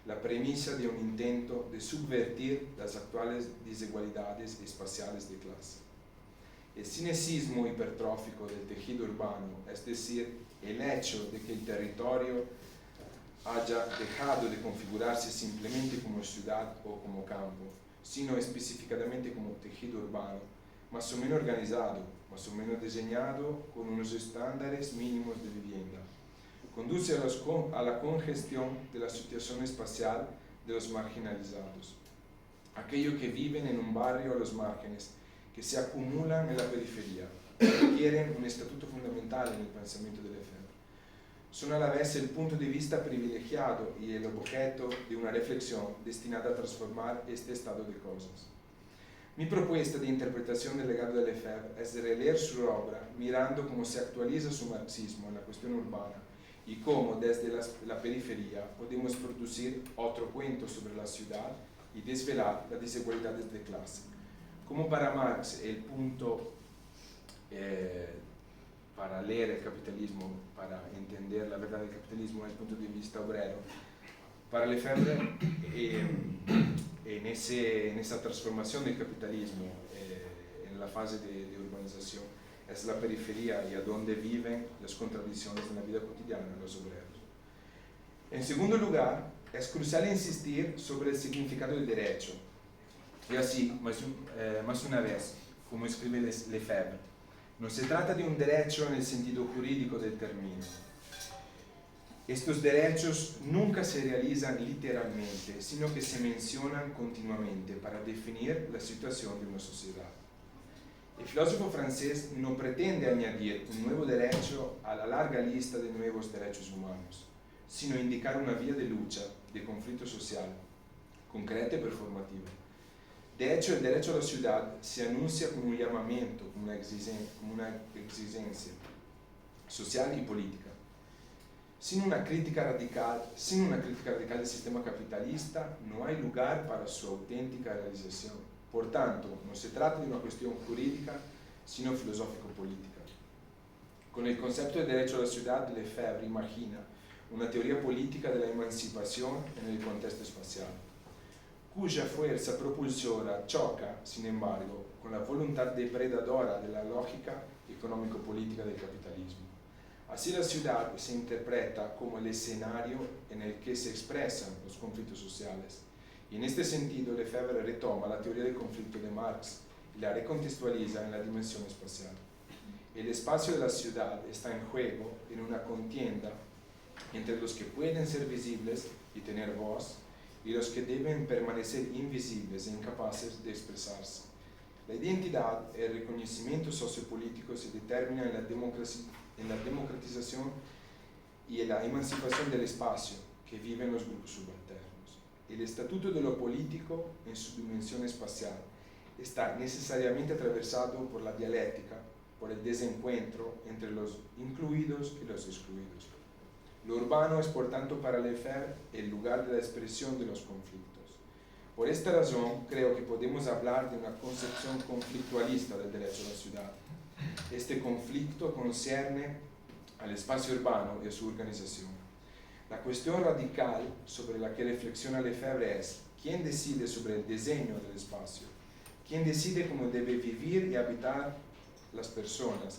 la premisa de un intento de subvertir las actuales desigualdades espaciales de clase. El cinecismo hipertrófico del tejido urbano, es decir, el hecho de que el territorio haya dejado de configurarse simplemente como ciudad o como campo, sino específicamente como tejido urbano, más o menos organizado, más o menos diseñado con unos estándares mínimos de vivienda. Conduce a la congestión de la situación espacial de los marginalizados, aquellos que viven en un barrio a los márgenes, que se acumulan en la periferia, que requieren un estatuto fundamental en el pensamiento de Lefebvre. Son a la vez el punto de vista privilegiado y el objeto de una reflexión destinada a transformar este estado de cosas. Mi propuesta de interpretación del legado de Lefebvre es releer su obra mirando cómo se actualiza su marxismo en la cuestión urbana y cómo desde la periferia podemos producir otro cuento sobre la ciudad y desvelar las desigualdades de clase. Como para Marx el punto para leer el capitalismo, para entender la verdad del capitalismo desde el punto de vista obrero, para Lefebvre en esa transformación del capitalismo en la fase de urbanización es la periferia y a donde viven las contradicciones de la vida cotidiana de los obreros. En segundo lugar, es crucial insistir sobre el significado del derecho. Y así, más una vez, como escribe Lefebvre, no se trata de un derecho en el sentido jurídico del término. Estos derechos nunca se realizan literalmente, sino que se mencionan continuamente para definir la situación de una sociedad. El filósofo francés no pretende añadir un nuevo derecho a la larga lista de nuevos derechos humanos, sino indicar una vía de lucha, de conflicto social, concreta y performativa. De hecho, el derecho a la ciudad se anuncia como un llamamiento, como una exigencia social y política. Sin una crítica radical del sistema capitalista, no hay lugar para su auténtica realización. Por tanto, no se trata de una cuestión jurídica, sino filosófico-política. Con el concepto de derecho a la ciudad, Lefebvre imagina una teoría política de la emancipación en el contexto espacial, cuya fuerza propulsora choca, sin embargo, con la voluntad depredadora de la lógica económico-política del capitalismo. Así la ciudad se interpreta como el escenario en el que se expresan los conflictos sociales. Y en este sentido, Lefebvre retoma la teoría del conflicto de Marx y la recontextualiza en la dimensión espacial. El espacio de la ciudad está en juego en una contienda entre los que pueden ser visibles y tener voz y los que deben permanecer invisibles e incapaces de expresarse. La identidad y el reconocimiento sociopolítico se determinan en la democratización y en la emancipación del espacio que viven los grupos subalternos. El estatuto de lo político en su dimensión espacial está necesariamente atravesado por la dialéctica, por el desencuentro entre los incluidos y los excluidos. Lo urbano es, por tanto, para Lefebvre el lugar de la expresión de los conflictos. Por esta razón, creo que podemos hablar de una concepción conflictualista del derecho a la ciudad. Este conflicto concierne al espacio urbano y a su organización. La cuestión radical sobre la que reflexiona Lefebvre es: ¿quién decide sobre el diseño del espacio? ¿Quién decide cómo debe vivir y habitar las personas?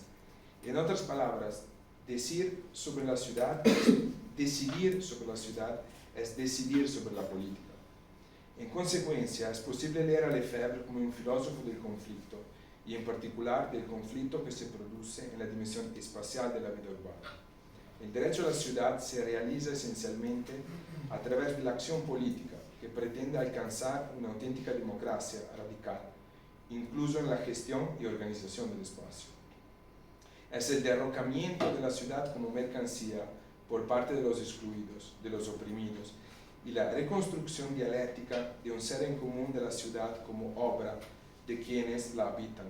En otras palabras, decidir sobre la ciudad es decidir sobre la política. En consecuencia, es posible leer a Lefebvre como un filósofo del conflicto, y en particular del conflicto que se produce en la dimensión espacial de la vida urbana. El derecho a la ciudad se realiza esencialmente a través de la acción política que pretende alcanzar una auténtica democracia radical, incluso en la gestión y organización del espacio. Es el derrocamiento de la ciudad como mercancía por parte de los excluidos, de los oprimidos, y la reconstrucción dialéctica de un ser en común de la ciudad como obra de quienes la habitan.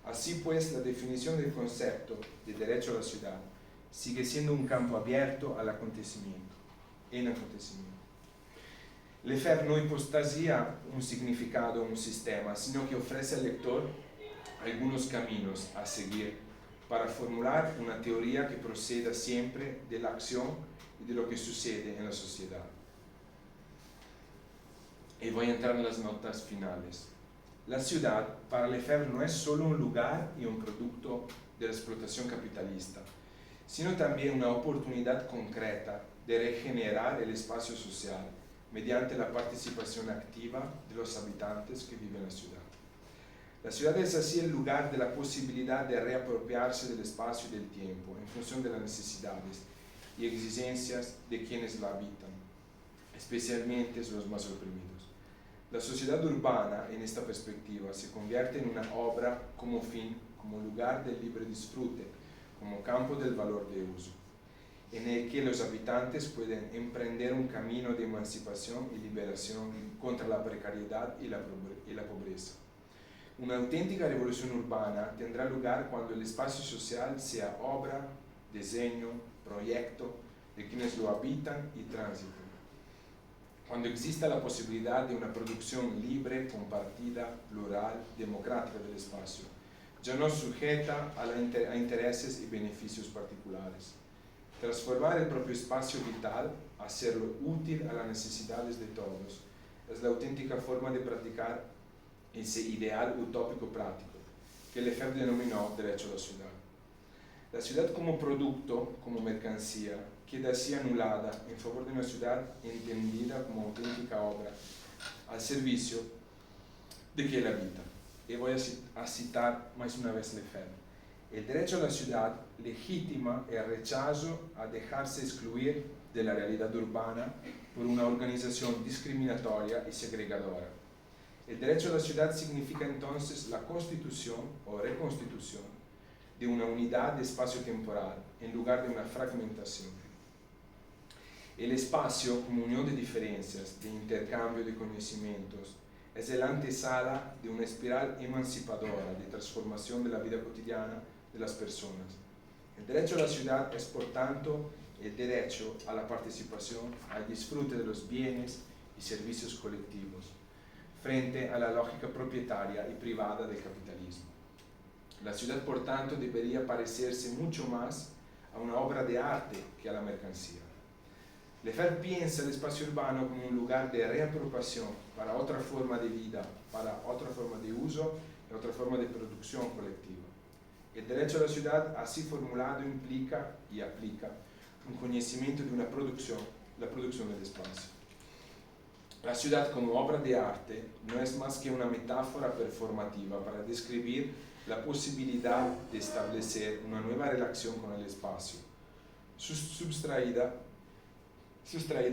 Así pues, la definición del concepto de derecho a la ciudad sigue siendo un campo abierto al acontecimiento, en acontecimiento. Lefebvre no hipostasia un significado o un sistema, sino que ofrece al lector algunos caminos a seguir para formular una teoría que proceda siempre de la acción y de lo que sucede en la sociedad. Y voy a entrar en las notas finales. La ciudad, para Lefebvre, no es solo un lugar y un producto de la explotación capitalista, sino también una oportunidad concreta de regenerar el espacio social mediante la participación activa de los habitantes que viven en la ciudad. La ciudad es así el lugar de la posibilidad de reapropiarse del espacio y del tiempo en función de las necesidades y exigencias de quienes la habitan, especialmente los más oprimidos. La sociedad urbana, en esta perspectiva, se convierte en una obra como fin, como lugar del libre disfrute, como campo del valor de uso, en el que los habitantes pueden emprender un camino de emancipación y liberación contra la precariedad y la pobreza. Una auténtica revolución urbana tendrá lugar cuando el espacio social sea obra, diseño, proyecto de quienes lo habitan y transitan. Cuando exista la posibilidad de una producción libre, compartida, plural, democrática del espacio, ya no sujeta a intereses y beneficios particulares. Transformar el propio espacio vital, hacerlo útil a las necesidades de todos, es la auténtica forma de practicar ese ideal utópico práctico que Lefebvre denominó derecho a la ciudad. La ciudad como producto, como mercancía, queda así anulada en favor de una ciudad entendida como auténtica obra al servicio de quien la habita. Y voy a citar más una vez Lefebvre. El derecho a la ciudad legitima el rechazo a dejarse excluir de la realidad urbana por una organización discriminatoria y segregadora. El derecho a la ciudad significa entonces la constitución o reconstitución de una unidad de espacio temporal en lugar de una fragmentación. El espacio como unión de diferencias, de intercambio de conocimientos, es el antesala de una espiral emancipadora de transformación de la vida cotidiana de las personas. El derecho a la ciudad es, por tanto, el derecho a la participación, al disfrute de los bienes y servicios colectivos, frente a la lógica propietaria y privada del capitalismo. La ciudad, por tanto, debería parecerse mucho más a una obra de arte que a la mercancía. Lefebvre piensa el espacio urbano como un lugar de reapropiación para otra forma de vida, para otra forma de uso y otra forma de producción colectiva. El derecho a la ciudad, así formulado, implica y aplica un conocimiento de una producción, la producción del espacio. La ciudad como obra de arte no es más que una metáfora performativa para describir la posibilidad de establecer una nueva relación con el espacio, sustraída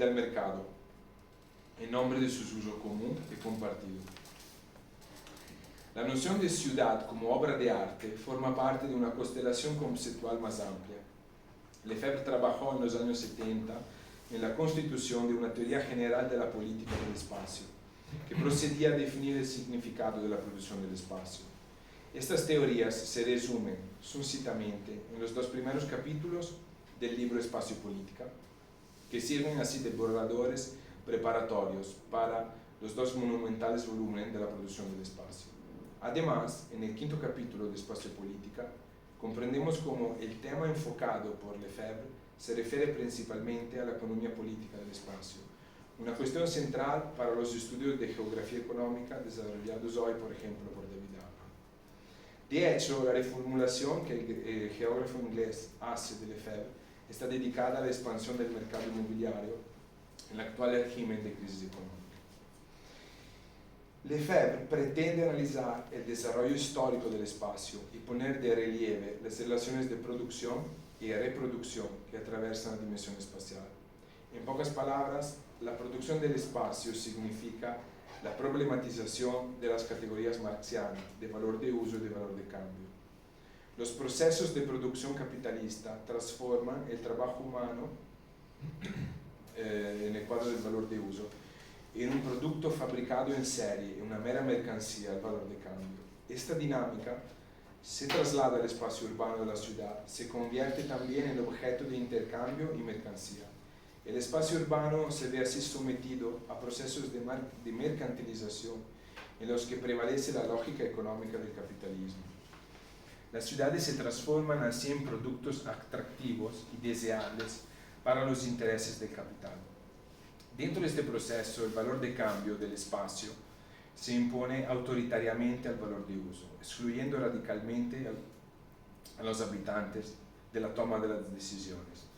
al mercado, en nombre de su uso común y compartido. La noción de ciudad como obra de arte forma parte de una constelación conceptual más amplia. Lefebvre trabajó en los años 70 en la constitución de una teoría general de la política del espacio, que procedía a definir el significado de la producción del espacio. Estas teorías se resumen sucintamente en los 2 primeros capítulos del libro Espacio y Política, que sirven así de borradores preparatorios para los 2 monumentales volúmenes de la producción del espacio. Además, en el 5º capítulo de Espacio y Política, comprendemos cómo el tema enfocado por Lefebvre se refiere principalmente a la economía política del espacio, una cuestión central para los estudios de geografía económica desarrollados hoy, por ejemplo, por David Allen. De hecho, la reformulación que el geógrafo inglés hace de Lefebvre está dedicada a la expansión del mercado inmobiliario en el actual régimen de crisis económica. Lefebvre pretende analizar el desarrollo histórico del espacio y poner de relieve las relaciones de producción y reproducción que atraviesan la dimensión espacial. En pocas palabras, la producción del espacio significa la problematización de las categorías marxianas de valor de uso y de valor de cambio. Los procesos de producción capitalista transforman el trabajo humano en el cuadro del valor de uso en un producto fabricado en serie, una mera mercancía al valor de cambio. Esta dinámica se traslada al espacio urbano de la ciudad, se convierte también en objeto de intercambio y mercancía. El espacio urbano se ve así sometido a procesos de mercantilización en los que prevalece la lógica económica del capitalismo. Las ciudades se transforman así en productos atractivos y deseables para los intereses del capital. Dentro de este proceso, el valor de cambio del espacio se impone autoritariamente al valor de uso, excluyendo radicalmente a los habitantes de la toma de las decisiones.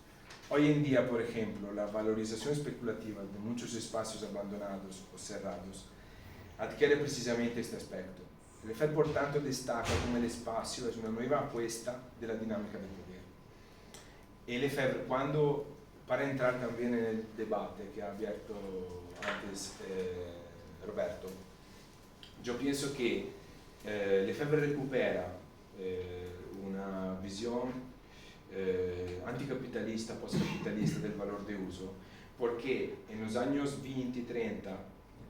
Hoy en día, por ejemplo, la valorización especulativa de muchos espacios abandonados o cerrados adquiere precisamente este aspecto. Lefebvre, por tanto, destaca como el espacio es una nueva apuesta de la dinámica del poder. Y Lefebvre, para entrar también en el debate que ha abierto antes Roberto, yo pienso que Lefebvre recupera una visión anticapitalista, postcapitalista del valor de uso, porque en los años 20 y 30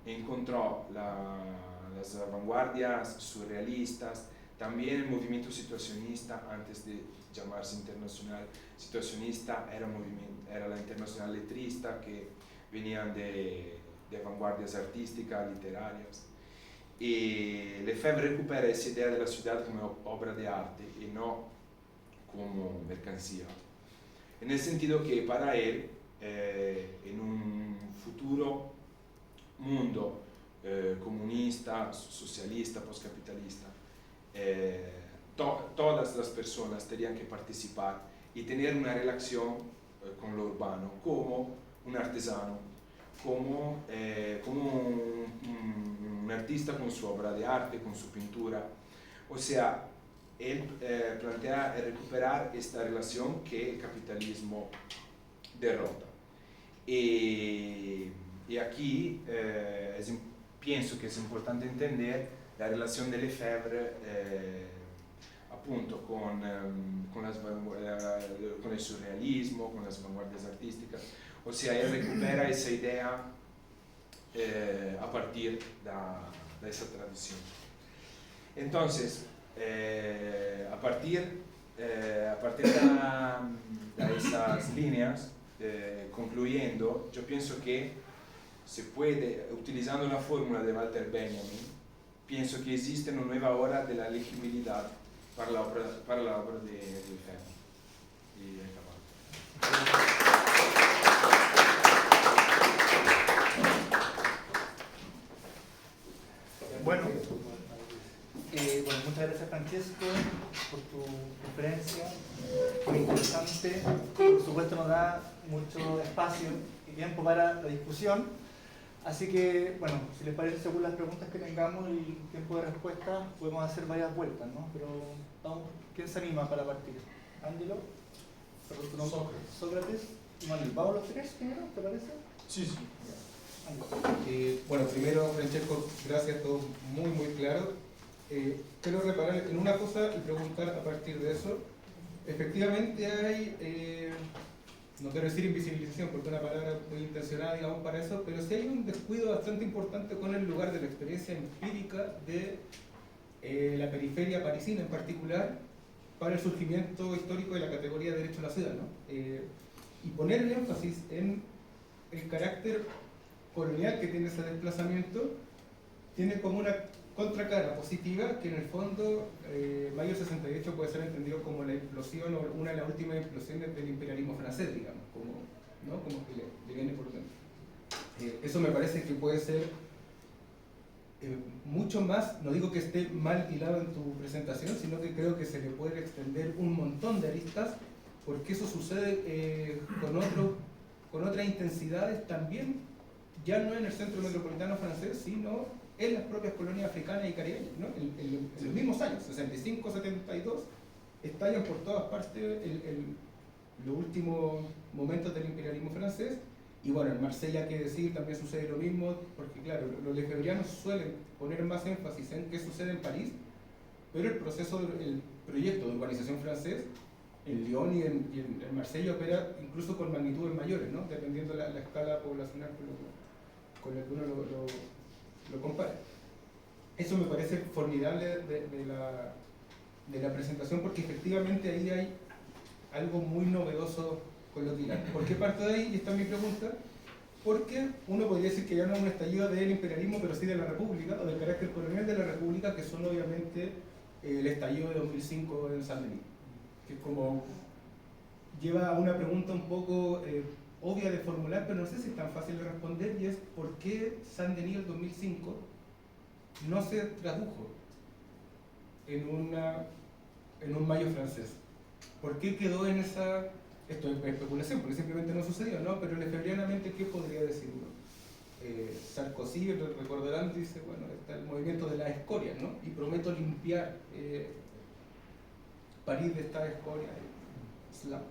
encontró las vanguardias surrealistas, también el movimiento situacionista, antes de llamarse internacional situacionista, era la internacional letrista, que venían de vanguardias artísticas, literarias. Y Lefebvre recupera esa idea de la ciudad como obra de arte y no como mercancía. En el sentido que para él, en un futuro mundo comunista, socialista, postcapitalista, todas las personas tendrían que participar y tener una relación con lo urbano, como un artesano, como un artista con su obra de arte, con su pintura. O sea, él plantea recuperar esta relación que el capitalismo derrota. Y aquí pienso que es importante entender la relación de Lefebvre appunto con el surrealismo, con las vanguardias artísticas. O sea, él recupera esa idea a partir de esa tradición. Entonces, a partir de esas líneas, concluyendo, yo pienso que se puede, utilizando la fórmula de Walter Benjamin, pienso que existe una nueva hora de la legibilidad para la obra de Lefebvre. Y acabamos. Bueno, muchas gracias Francesco por tu conferencia, muy interesante. Por supuesto nos da mucho espacio y tiempo para la discusión. Así que, bueno, si les parece, según las preguntas que tengamos y tiempo de respuesta, podemos hacer varias vueltas, ¿no? Pero vamos, ¿quién se anima para partir? ¿Ángelo? Sócrates y Manuel. ¿Vamos los tres primero, te parece? Sí, sí. Bueno, primero, Francesco, gracias, todo muy claro. Quiero reparar en una cosa y preguntar a partir de eso. Efectivamente hay, no quiero decir invisibilización porque es una palabra muy intencionada, digamos, para eso, pero sí hay un descuido bastante importante con el lugar de la experiencia empírica de la periferia parisina en particular para el surgimiento histórico de la categoría de derecho a la ciudad, ¿no? Y poner el énfasis en el carácter colonial que tiene ese desplazamiento tiene como una contracara positiva que en el fondo mayo 68 puede ser entendido como la explosión o una de las últimas explosiones del imperialismo francés, digamos, como que le viene por dentro. Eso me parece que puede ser mucho más, no digo que esté mal hilado en tu presentación, sino que creo que se le puede extender un montón de aristas porque eso sucede con otras intensidades también, ya no en el centro metropolitano francés, sino en las propias colonias africanas y caribeñas, ¿no? En los mismos años, 65, 72, estallan por todas partes los últimos momentos del imperialismo francés. Y bueno, en Marsella, que decir, también sucede lo mismo, porque claro, los lefebvrianos suelen poner más énfasis en qué sucede en París, pero el proyecto de urbanización francés en Lyon y en Marsella opera incluso con magnitudes mayores, ¿no? Dependiendo la escala poblacional con la que uno lo compara. Eso me parece formidable de la presentación porque efectivamente ahí hay algo muy novedoso con lo que dirán. ¿Por qué parto de ahí? Y esta es mi pregunta. Porque uno podría decir que ya no es un estallido del imperialismo, pero sí de la República, o del carácter colonial de la República, que son obviamente el estallido de 2005 en Saint-Denis. Que como lleva a una pregunta un poco obvia de formular, pero no sé si es tan fácil de responder, y es ¿por qué Saint-Denis el 2005 no se tradujo en un mayo francés? ¿Por qué quedó en esa... Esto es especulación, porque simplemente no sucedió, ¿no? Pero lefebvrianamente, ¿qué podría decir uno? Sarkozy, recordarán, dice, bueno, está el movimiento de las escorias, ¿no? Y prometo limpiar París de esta escoria, slam.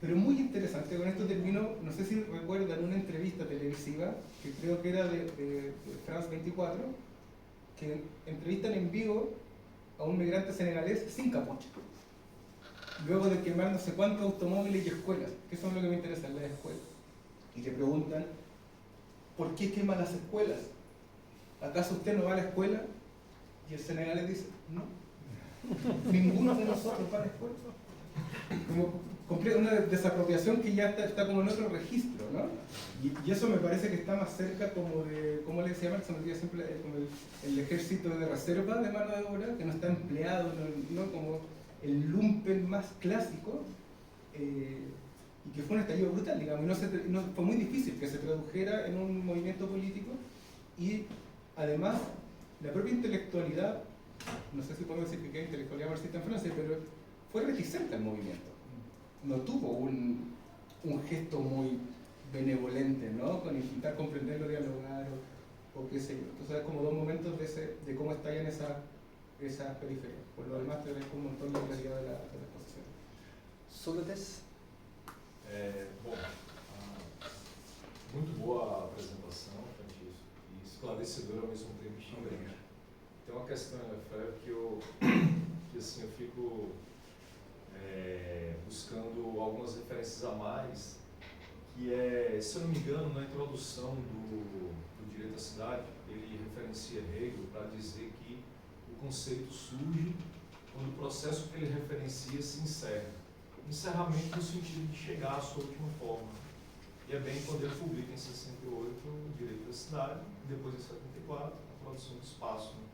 Pero muy interesante, con esto termino, no sé si recuerdan una entrevista televisiva, que creo que era de France 24, que entrevistan en vivo a un migrante senegalés sin capucha, luego de quemar no sé cuántos automóviles y escuelas, que eso es lo que me interesa, las escuelas. Y le preguntan, ¿por qué quema las escuelas? ¿Acaso usted no va a la escuela? Y el senegalés dice, no, ninguno de nosotros va a la escuela. Como una desapropiación que ya está como en otro registro, ¿no? Y eso me parece que está más cerca como de, ¿cómo le llaman? Se me olvida siempre, como el ejército de reserva de mano de obra, que no está empleado, ¿no? Como el lumpen más clásico, y que fue un estallido brutal, digamos, y no fue muy difícil que se tradujera en un movimiento político, y además la propia intelectualidad, no sé si puedo decir que hay intelectualidad marxista en Francia, pero fue reticente al movimiento, no tuvo un gesto muy benevolente, ¿no? Con intentar comprenderlo, dialogar o qué sé yo. Entonces hay como dos momentos de cómo estallan esas periferias. Por lo demás te dejo un montón de claridad de la exposición. Sócrates. Bom, muito boa a apresentação, Francisco, e esclarecedora ao mesmo tempo. Tem uma questão em Lefebvre que assim, eu fico buscando algumas referências a mais, que é, se eu não me engano, na introdução do Direito à Cidade, ele referencia Hegel para dizer que o conceito surge quando o processo que ele referencia se encerra. Encerramento no sentido de chegar à sua última forma. E é bem quando ele publica em 68 o Direito da Cidade, e depois em 74 a produção do espaço. Né?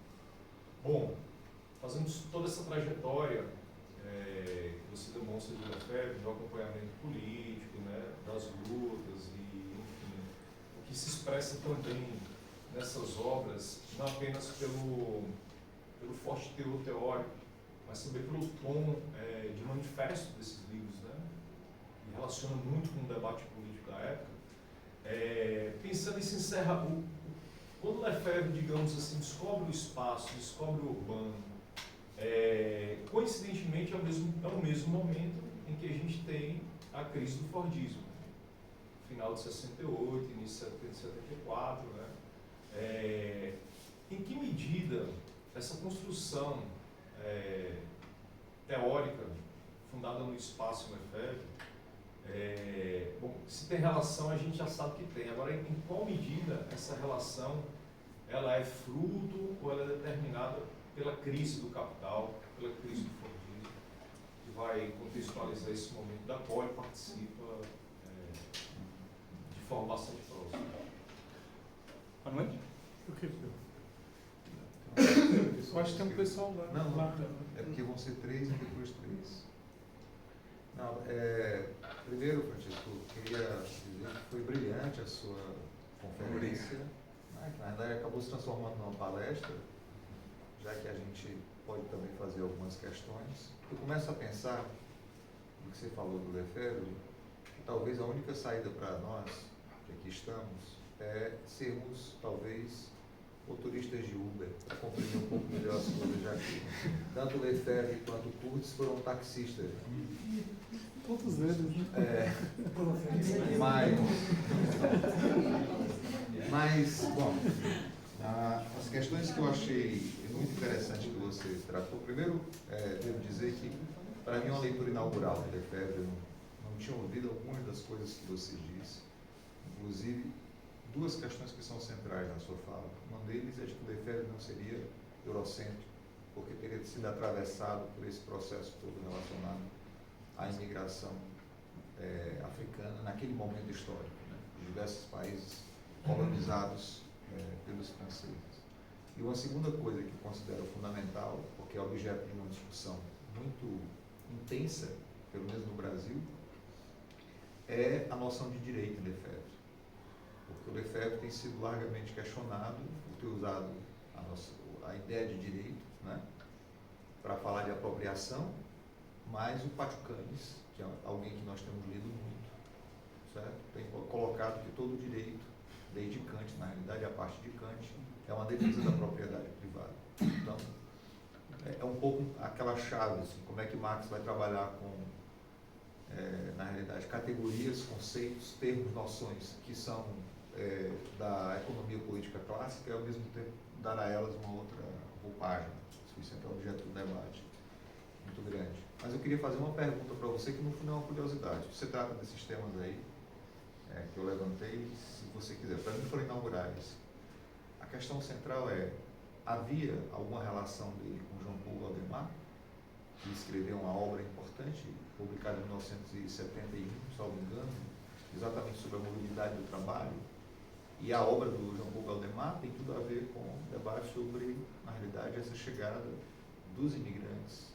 Bom, fazendo toda essa trajetória que você demonstra de Lefebvre, do acompanhamento político, né, das lutas, e enfim, o que se expressa também nessas obras, não apenas pelo forte teor teórico, mas também pelo tom de manifesto desses livros, né? E relaciona muito com o debate político da época. Pensando em se encerrar, quando Lefebvre, digamos assim, descobre o espaço, descobre o urbano, coincidentemente é o mesmo momento em que a gente tem a crise do Fordismo, final de 68, início de 74, né? Em que medida essa construção teórica fundada no espaço Lefebvre, bom, se tem relação a gente já sabe que tem. Agora, em qual medida essa relação ela é fruto ou ela é determinada pela crise do capital, pela crise do Fordismo, que vai contextualizar esse momento da qual ele participa de forma bastante próxima. Manuel? Eu acho que tem um pessoal lá. Não, lá. é porque vão ser 3 e depois 3. Não, primeiro, Francisco, eu queria dizer que foi brilhante a sua conferência, né, que na verdade acabou se transformando numa palestra, já que a gente pode também fazer algumas questões. Eu começo a pensar, no que você falou do Lefebvre, que talvez a única saída para nós, que aqui estamos, é sermos, talvez, motoristas de Uber, para compreender um pouco melhor as coisas, já que tanto Lefebvre quanto Kurtz foram taxistas. Todos eles, né? Mas, bom, as questões que eu achei muito interessantes que você tratou, primeiro, devo dizer que, para mim, é uma leitura inaugural do Lefebvre. Eu não tinha ouvido algumas das coisas que você disse, inclusive, 2 questões que são centrais na sua fala. Uma deles é de que o Lefebvre não seria eurocêntrico, porque teria sido atravessado por esse processo todo relacionado à imigração africana naquele momento histórico, né, de diversos países colonizados pelos franceses. E uma segunda coisa que eu considero fundamental, porque é objeto de uma discussão muito intensa, pelo menos no Brasil, é a noção de direito em Lefebvre. Porque o Lefebvre tem sido largamente questionado por ter usado a ideia de direito, né, para falar de apropriação, mas o Pachucanes, que é alguém que nós temos lido muito, certo? Tem colocado que todo direito, desde Kant, na realidade a parte de Kant, é uma defesa da propriedade privada. Então, é um pouco aquela chave, assim, como é que Marx vai trabalhar com, na realidade, categorias, conceitos, termos, noções que são da economia política clássica e ao mesmo tempo dar a elas uma outra roupagem. Isso é objeto do debate muito grande. Mas eu queria fazer uma pergunta para você que no final é uma curiosidade. Você trata desses temas aí que eu levantei, se você quiser. Para mim foram inaugurais. A questão central havia alguma relação dele com Jean-Paul Valdemar, que escreveu uma obra importante, publicada em 1971, salvo engano, exatamente sobre a mobilidade do trabalho. E a obra do Jean-Paul Valdemar tem tudo a ver com o debate sobre, na realidade, essa chegada dos imigrantes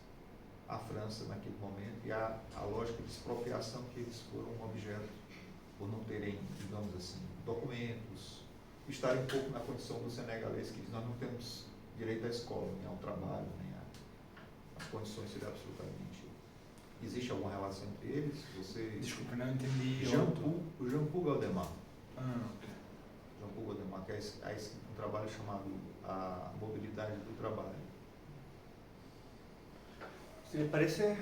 à França naquele momento e a lógica de expropriação que eles foram objeto por não terem, digamos assim, documentos, estarem um pouco na condição do senegalês que diz: nós não temos direito à escola, nem ao trabalho, nem às condições seriam absolutamente. Existe alguma relação entre eles? Desculpa, não entendi. Jean-Paul Valdemar. Ok. Jean-Paul Valdemar, que é um trabalho chamado A Mobilidade do Trabalho. Si les parece,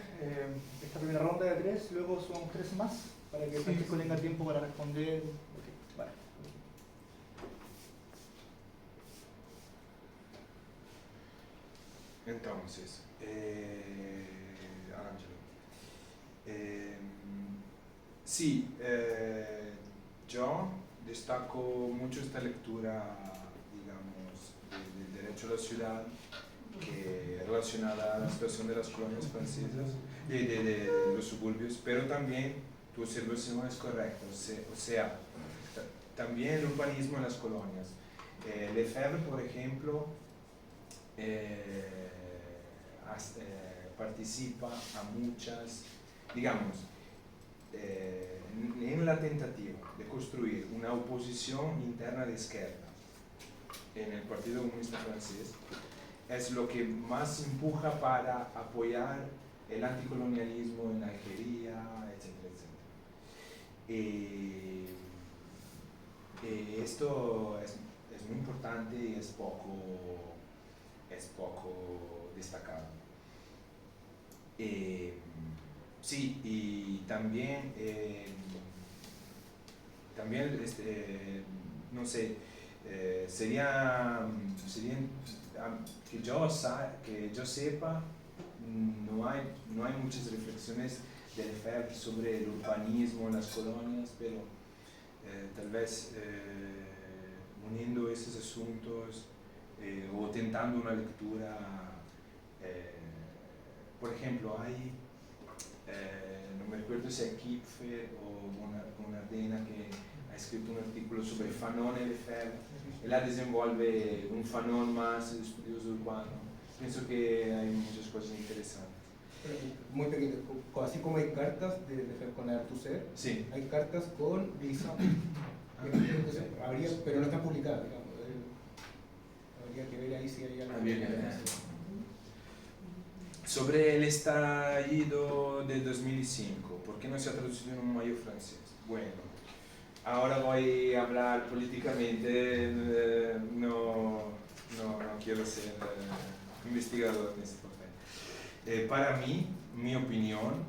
esta primera ronda de 3, luego sumamos 3 más, para que Francisco tenga tiempo para responder. Okay, vale. Entonces, Angelo, sí, yo destaco mucho esta lectura, digamos, del derecho a la ciudad, que es relacionada a la situación de las colonias francesas, de los suburbios, pero también tu observación es correcta, o sea, también el urbanismo en las colonias. Lefebvre, por ejemplo, participa a muchas, digamos, en la tentativa de construir una oposición interna de izquierda en el Partido Comunista Francés es lo que más empuja para apoyar el anticolonialismo en Algeria, etcétera, etcétera. Esto es muy importante y es poco destacado. Sí, y también, no sé, sería que yo sepa, no hay muchas reflexiones de Lefebvre sobre el urbanismo en las colonias, pero tal vez uniendo esos asuntos o tentando una lectura, por ejemplo, hay, no me recuerdo si es Kipfer o Bonardena que ha escrito un artículo sobre Fanon y Lefebvre. Él desenvolve un Fanon más estudioso urbano. Pienso que hay muchas cosas interesantes. Muy pequeño, así como hay cartas de Lefebvre con Althusser, Sí. hay cartas con Glissant. Pero no están publicadas, digamos. Habría que ver ahí si hay algo. Sobre el estallido de 2005, ¿por qué no se ha traducido en un mayo francés? Bueno, ahora voy a hablar políticamente, no quiero ser investigador en este papel. Para mí, mi opinión,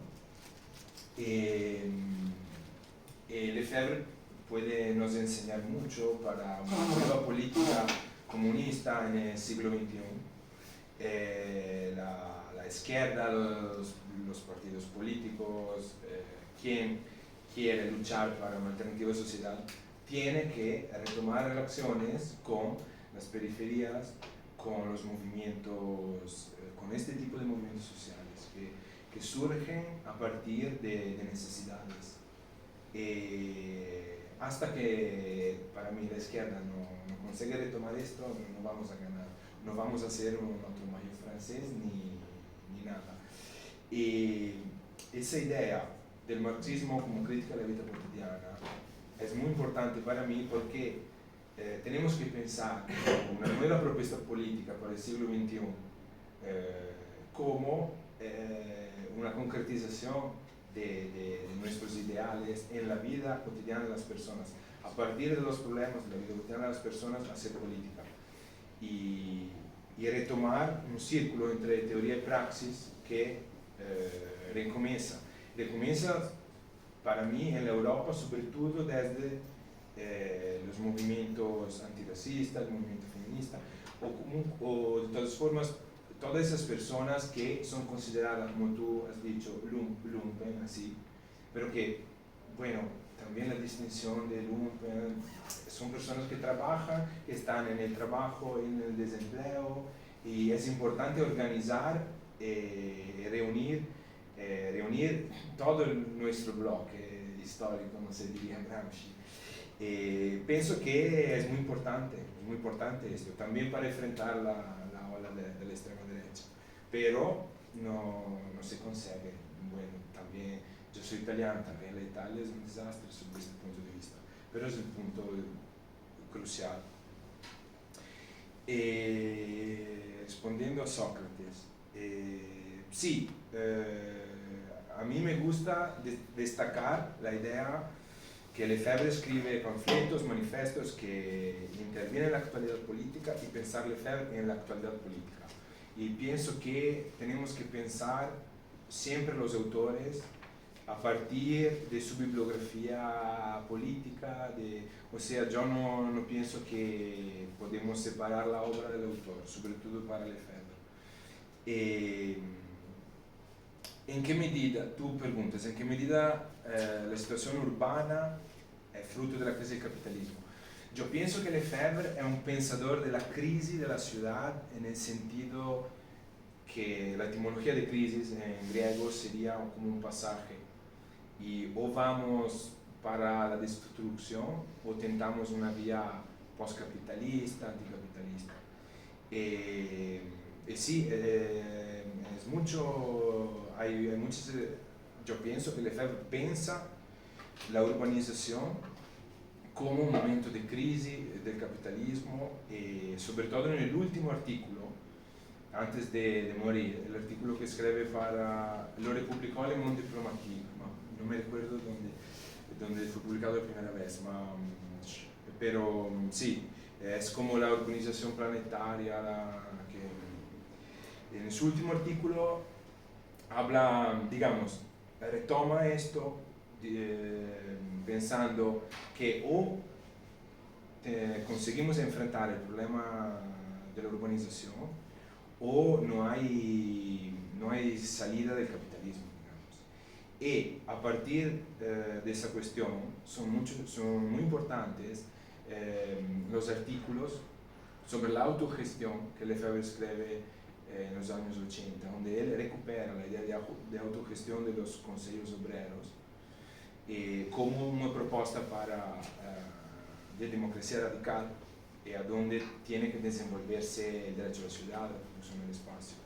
Lefebvre puede nos enseñar mucho para una nueva política comunista en el siglo XXI. La izquierda, los partidos políticos, quien quiere luchar para una alternativa sociedad, tiene que retomar relaciones con las periferias, con los movimientos, con este tipo de movimientos sociales que surgen a partir de necesidades. Hasta que para mí la izquierda no consigue retomar esto, no vamos a ganar, no vamos a hacer un otro mayo francés ni nada. Esa idea del marxismo como crítica a la vida cotidiana es muy importante para mí porque tenemos que pensar una nueva propuesta política para el siglo XXI como una concretización de nuestros ideales en la vida cotidiana de las personas, a partir de los problemas de la vida cotidiana de las personas, hacer política y retomar un círculo entre teoría y praxis que recomienza para mí en la Europa, sobre todo desde los movimientos antirracistas, el movimiento feminista, o de todas formas, todas esas personas que son consideradas, como tú has dicho, lumpen, así, pero que, bueno, también la distinción de lumpen, son personas que trabajan, que están en el trabajo, en el desempleo, y es importante organizar, reunir todo nuestro bloque histórico, no sé, diría Gramsci. Pienso que es muy importante esto, también para enfrentar la ola de la extrema derecha, pero no se consigue. Bueno, también yo soy italiano, también la Italia es un desastre desde este punto de vista, pero es el punto crucial. Respondiendo a Sócrates, sí, a mí me gusta destacar la idea que Lefebvre escribe panfletos, manifestos que intervienen en la actualidad política y pensar Lefebvre en la actualidad política. Y pienso que tenemos que pensar siempre los autores a partir de su bibliografía política, o sea, yo no pienso que podemos separar la obra del autor, sobre todo para Lefebvre. ¿En qué medida, tú preguntas, en qué medida la situación urbana es fruto de la crisis del capitalismo? Yo pienso que Lefebvre es un pensador de la crisis de la ciudad en el sentido que la etimología de crisis en griego sería como un pasaje y o vamos para la destrucción o tentamos una vía postcapitalista, anticapitalista. Sí, es mucho, hay muchas, yo pienso que Lefebvre piensa la urbanización como un momento de crisis del capitalismo, sobre todo en el último artículo, antes de morir, el artículo que escribe para, lo republicó Le Monde Diplomatique, no me recuerdo dónde fue publicado la primera vez, pero sí, es como la organización planetaria, que en su último artículo habla, digamos, retoma esto pensando que o conseguimos enfrentar el problema de la urbanización o no hay salida del capitalismo, digamos. Y a partir de esa cuestión son muy importantes los artículos sobre la autogestión que Lefebvre escribe en los años 80, donde él recupera la idea de autogestión de los consejos obreros como una propuesta de democracia radical a donde tiene que desenvolverse el derecho a la ciudad, la producción del espacio.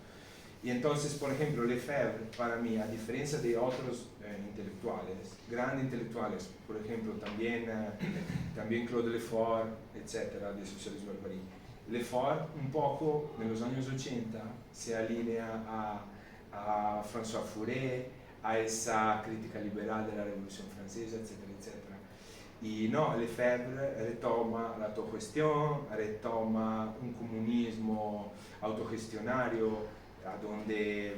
Y entonces, por ejemplo, Lefebvre, para mí, a diferencia de otros intelectuales, grandes intelectuales, por ejemplo, también Claude Lefort, etcétera, de socialismo barbarie, Lefort un poco en los años 80 se alinea a François Furet, a esa crítica liberal de la Revolución Francesa, etcétera, etcétera. Y no, Lefebvre retoma la autogestión, retoma un comunismo autogestionario, a donde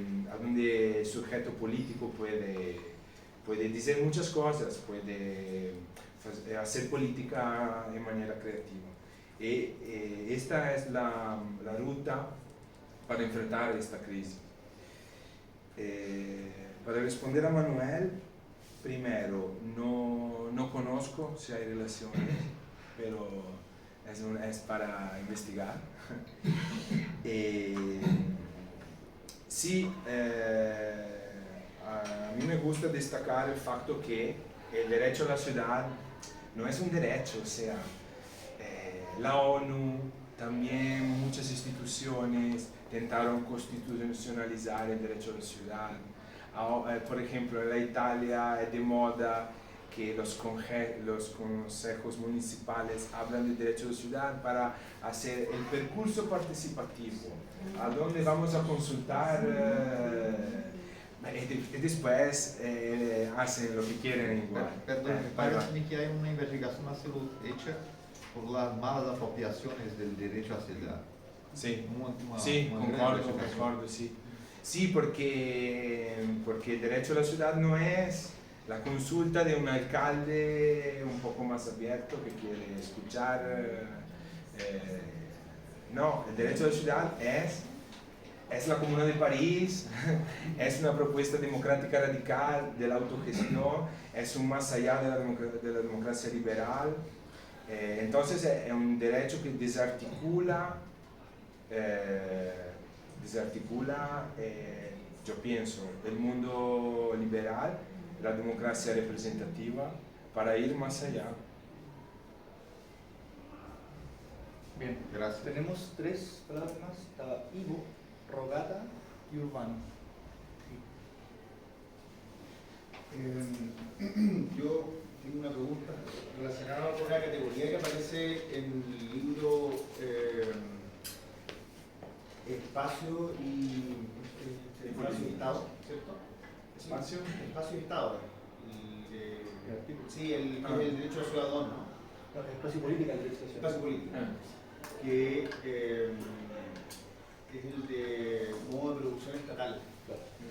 el sujeto político puede decir muchas cosas, puede hacer política de manera creativa. Y esta es la ruta para enfrentar esta crisis. Para responder a Manuel, primero, no conozco si hay relaciones, pero es para investigar. Sí, a mí me gusta destacar el facto que el derecho a la ciudad no es un derecho, o sea, la ONU, también muchas instituciones intentaron constitucionalizar el derecho a la ciudad. Por ejemplo, en la Italia es de moda que los consejos municipales hablan del derecho a la ciudad para hacer el percurso participativo, a donde vamos a consultar y después hacen lo que quieren igual. Perdón, me parece que hay una investigación a ser hecha por las malas apropiaciones del derecho a ciudad. Sí, Una concordo, sí. Sí, porque el derecho a la ciudad no es la consulta de un alcalde un poco más abierto que quiere escuchar. No, el derecho a la ciudad es la Comuna de París, es una propuesta democrática radical de la autogestión, es un más allá de la democracia liberal. Entonces es un derecho que desarticula, yo pienso, el mundo liberal, la democracia representativa, para ir más allá. Bien, Gracias. tenemos 3 palabras más. Estaba Ivo, Rogata y Urbano. Yo tengo una pregunta relacionada con una categoría que aparece en el libro Espacio y Estado, ¿cierto? Espacio. Espacio y Estado. Sí, el derecho al ciudadano, ¿no? Espacio y política, el derecho a la ciudad. Espacio político. Que es el de modo de producción estatal.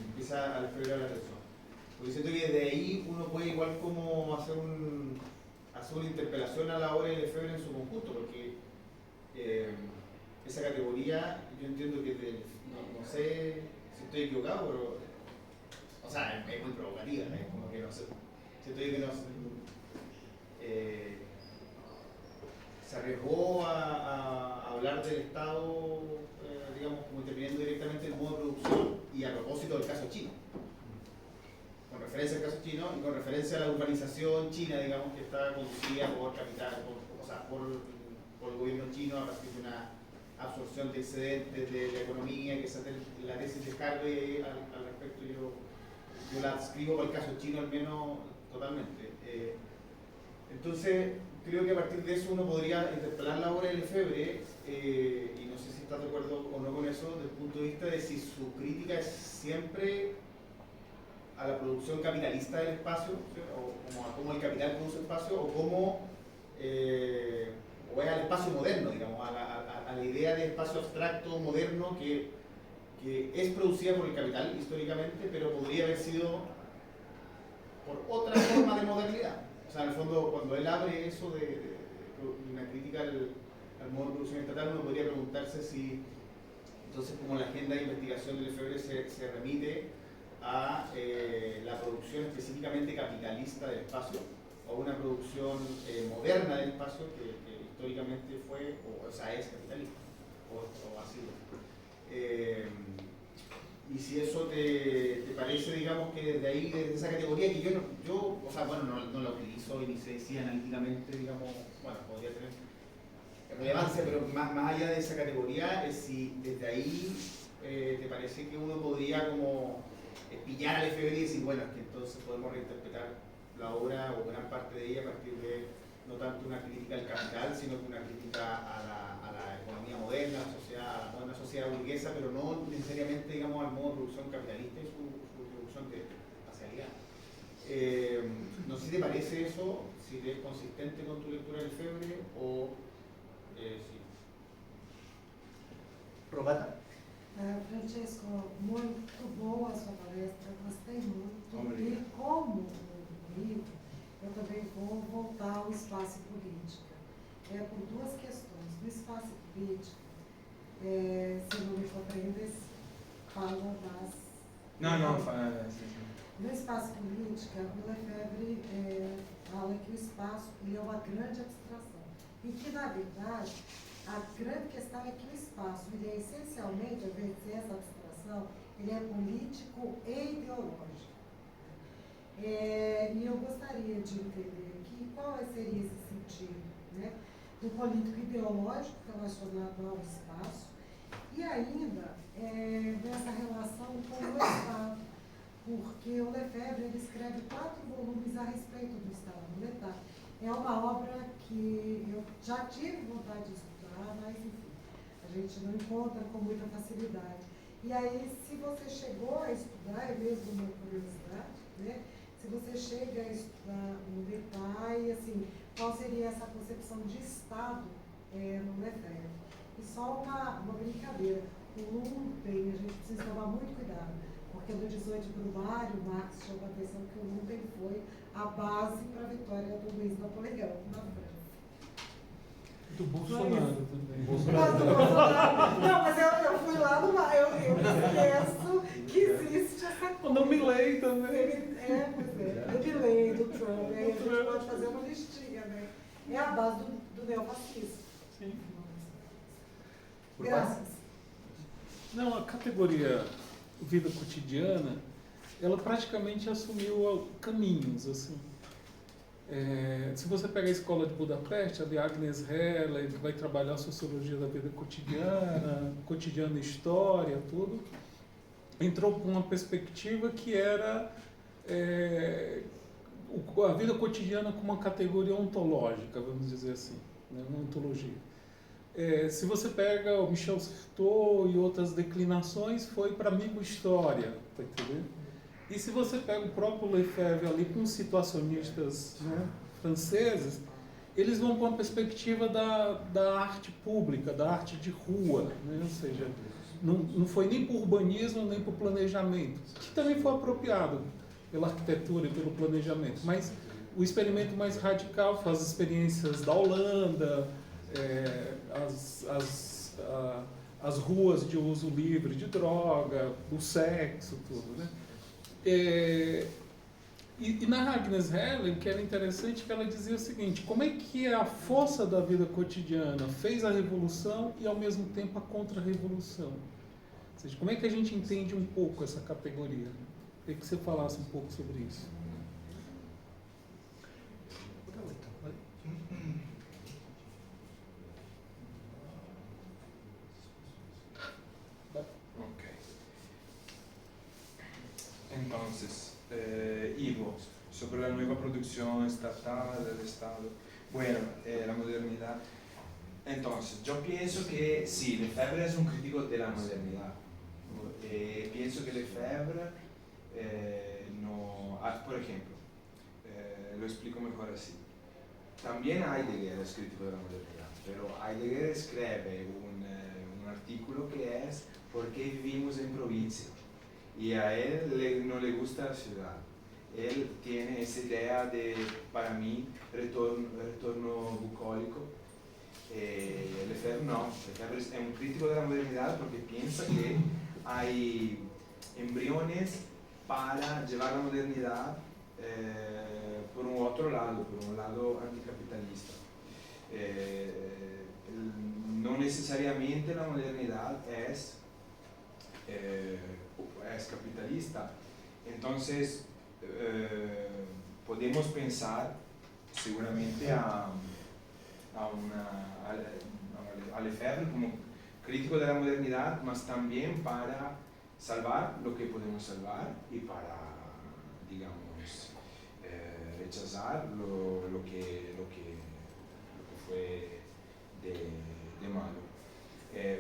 Empieza a referir a la atención. Porque siento que de ahí uno puede igual como hacer una interpelación a la obra de Lefebvre en su conjunto, porque esa categoría, yo entiendo que no sé si estoy equivocado, pero o sea, es muy provocativa, ¿eh? Como que no sé, siento que no se arriesgó a hablar del Estado, digamos, como interviniendo directamente en el modo de producción y a propósito del caso chino. Con referencia al caso chino y con referencia a la urbanización china, digamos, que está conducida por capital, por el gobierno chino a partir de una absorción de excedentes de la economía, que esa es la tesis de Cardo, y al respecto yo la adscribo al caso chino al menos totalmente. Entonces, creo que a partir de eso uno podría interpelar la obra de Lefebvre, y no sé si estás de acuerdo o no con eso, desde el punto de vista de si su crítica es siempre a la producción capitalista del espacio, ¿sí? O como a cómo el capital produce espacio, o cómo o es al espacio moderno, digamos, a la idea de espacio abstracto, moderno, que es producida por el capital históricamente, pero podría haber sido por otra forma de modernidad. O sea, en el fondo, cuando él abre eso de una crítica al modo de producción estatal, uno podría preguntarse si, entonces, como la agenda de investigación de Lefebvre se remite a la producción específicamente capitalista del espacio, o una producción moderna del espacio que históricamente fue, o sea, es capitalista, o ha sido. Y si eso te parece, digamos, que desde ahí, desde esa categoría, que yo o sea, bueno, no la utilizo y ni sé si analíticamente, digamos, bueno, podría tener relevancia, pero más allá de esa categoría, es si desde ahí te parece que uno podría como pillar al Lefebvre y decir, bueno, es que entonces podemos reinterpretar la obra o gran parte de ella a partir de no tanto una crítica al capital, sino que una crítica a la economía moderna, a la moderna sociedad burguesa, pero no necesariamente, digamos, al modo de producción capitalista y su producción de espacialidad. No sé si te parece eso, si es consistente con tu lectura del Lefebvre o sí. Robata. Francesco, muito boa a sua palestra, gostei muito. Obrigado. E como o livro, eu também vou voltar ao espaço e política. Por duas questões. No espaço e política, se não me compreendes, falo das... No, No espaço e política, o Lefebvre fala que o espaço ele é uma grande abstração. E que, na verdade, a grande questão é que o espaço, ele é essencialmente, ao invés de ser essa abstração, ele é político e ideológico. E eu gostaria de entender aqui qual seria esse sentido, né, do político ideológico relacionado ao espaço e ainda nessa relação com o Estado, porque o Lefebvre ele escreve 4 volumes a respeito do Estado monetário. É uma obra que eu já tive vontade de estudar, mas enfim, a gente não encontra com muita facilidade. E aí, se você chegou a estudar, é mesmo uma curiosidade, né? Se você chega a estudar no detalhe, assim, qual seria essa concepção de Estado no Lefebvre? E só uma brincadeira, o Lumpen, a gente precisa tomar muito cuidado, porque no 18 de Brumário, Marx chamou a atenção que o Lumpen foi a base para a vitória do Luiz Napoleão na França. Do Bolsonaro também. Bolsonaro. Não, mas eu fui lá no mar, eu esqueço que existe essa coisa. O Milley também. Pois é. Do Milley, do Trump. Aí a gente pode fazer uma listinha, né? É a base do neofascismo. Sim. Graças. Não, a categoria vida cotidiana, ela praticamente assumiu caminhos, assim. Se você pega a escola de Budapeste, a de Agnes Heller, que vai trabalhar a sociologia da vida cotidiana história, tudo, entrou com uma perspectiva que era a vida cotidiana como uma categoria ontológica, vamos dizer assim, né, uma ontologia. Se você pega o Michel Certeau e outras declinações, foi para microhistória, tá entendendo? E se você pega o próprio Lefebvre ali com situacionistas, né, franceses, eles vão com a perspectiva da arte pública, da arte de rua, né? Ou seja, não foi nem por urbanismo nem por planejamento, que também foi apropriado pela arquitetura e pelo planejamento, mas o experimento mais radical foi as experiências da Holanda, as ruas de uso livre de droga, o sexo, tudo, né? E na Agnes Heller, o que era interessante é que ela dizia o seguinte: como é que a força da vida cotidiana fez a revolução e ao mesmo tempo a contra-revolução? Ou seja, como é que a gente entende um pouco essa categoria? Queria que você falasse um pouco sobre isso. Ok. Entonces, Ivo, sobre la nueva producción estatal del Estado, Bueno, la modernidad. Entonces, yo pienso que sí, Lefebvre es un crítico de la modernidad. Pienso que Lefebvre no... por ejemplo, lo explico mejor así. También Heidegger es crítico de la modernidad, pero Heidegger escribe un artículo que es ¿por qué vivimos en provincia? Y a él no le gusta la ciudad. Él tiene esa idea de, para mí, retorno bucólico. Lefebvre no, Lefebvre es un crítico de la modernidad porque piensa que hay embriones para llevar la modernidad por un otro lado, por un lado anticapitalista. No necesariamente la modernidad es capitalista. Entonces, podemos pensar seguramente a Lefebvre como crítico de la modernidad, mas también para salvar lo que podemos salvar y para, digamos, rechazar lo que fue de malo.